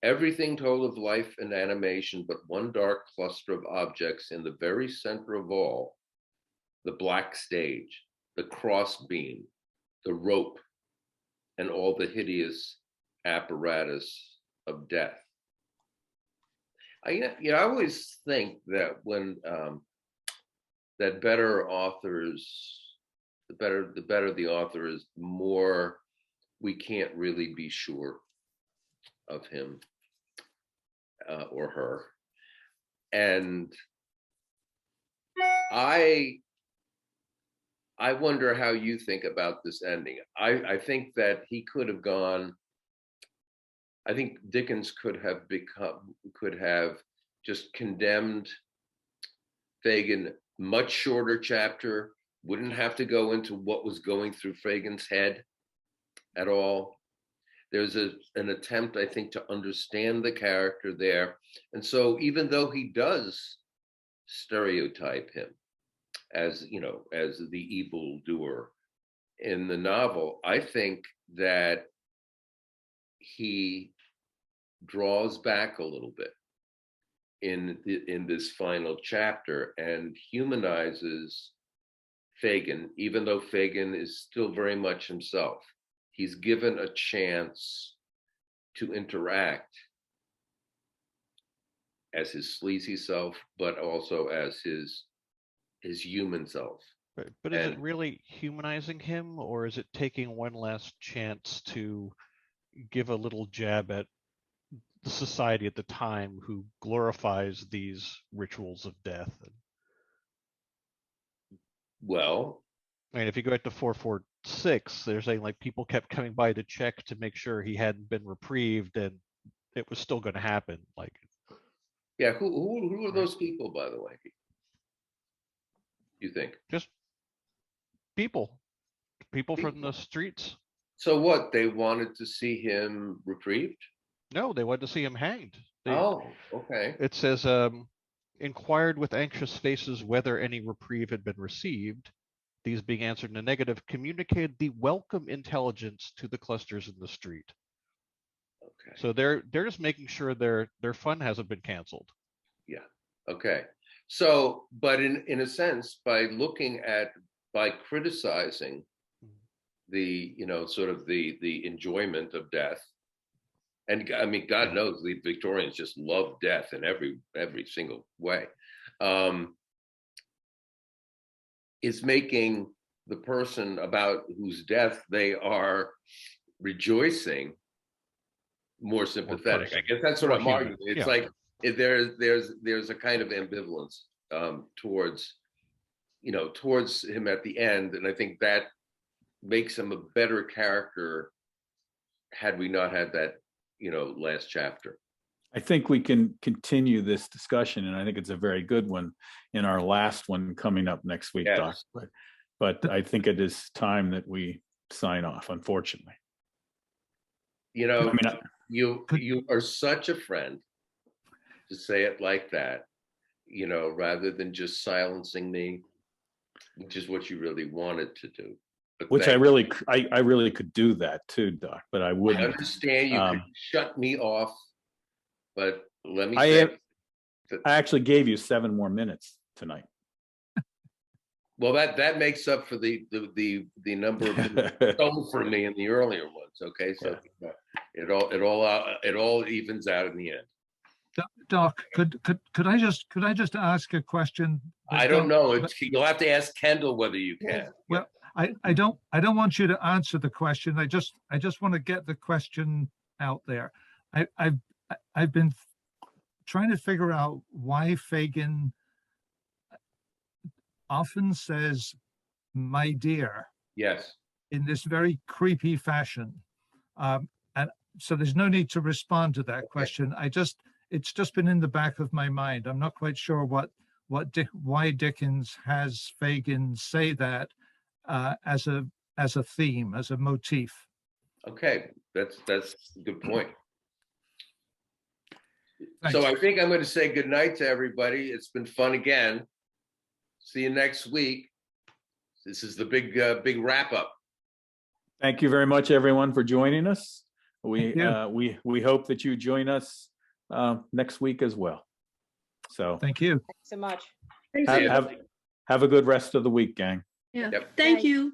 Everything told of life and animation, but one dark cluster of objects in the very center of all: the black stage, the crossbeam, the rope, and all the hideous apparatus of death. I always think that when that better authors, the better the author is, the more we can't really be sure of him or her. And I wonder how you think about this ending. I think that he could have gone. I think Dickens could have just condemned Fagin, much shorter chapter, wouldn't have to go into what was going through Fagin's head at all. There's an attempt, I think, to understand the character there. And so even though he does stereotype him as the evil doer in the novel, I think that he draws back a little bit in this final chapter and humanizes Fagin, even though Fagin is still very much himself. He's given a chance to interact as his sleazy self, but also as his human self. But is it really humanizing him, or is it taking one last chance to give a little jab at the society at the time who glorifies these rituals of death? Well, I mean, if you go back to 446, they're saying like people kept coming by to check to make sure he hadn't been reprieved, and it was still going to happen. Like, yeah, who are those people, by the way? You think? Just people from the streets. So what? They wanted to see him reprieved? No, they wanted to see him hanged. Okay. It says, inquired with anxious faces whether any reprieve had been received. These being answered in the negative, communicated the welcome intelligence to the clusters in the street. Okay. So they're just making sure their fun hasn't been canceled. Yeah. Okay. So, but in a sense, by criticizing the, you know, sort of the enjoyment of death. And I mean, God knows the Victorians just love death in every single way. Is making the person about whose death they are rejoicing more sympathetic. I guess that's what I'm arguing. It's like there's a kind of ambivalence towards, you know, towards him at the end, and I think that makes him a better character had we not had that, you know, last chapter. I think we can continue this discussion, and I think it's a very good one in our last one coming up next week, Doc. But I think it is time that we sign off, unfortunately. You know, you are such a friend to say it like that, you know, rather than just silencing me, which is what you really wanted to do. But which I really could do that too, Doc, but I wouldn't. I understand you could shut me off, but let me say I actually gave you 7 more minutes tonight. Well, that makes up for the number of minutes stolen from me in the earlier ones. Okay, so it all evens out in the end. Doc, could I just ask a question? I don't know. You'll have to ask Kendall whether you can. Well, I don't want you to answer the question. I just want to get the question out there. I've been trying to figure out why Fagin often says "my dear," yes, in this very creepy fashion, and so there's no need to respond to that question. It's just been in the back of my mind. I'm not quite sure why Dickens has Fagin say that as a theme, as a motif. Okay, that's a good point. Thanks. So I think I'm going to say good night to everybody. It's been fun again. See you next week. This is the big wrap up. Thank you very much, everyone, for joining us. We hope that you join us next week as well. So thank you. Thanks so much. Thank you. Have a good rest of the week, gang. Yeah. Yep. Thank you.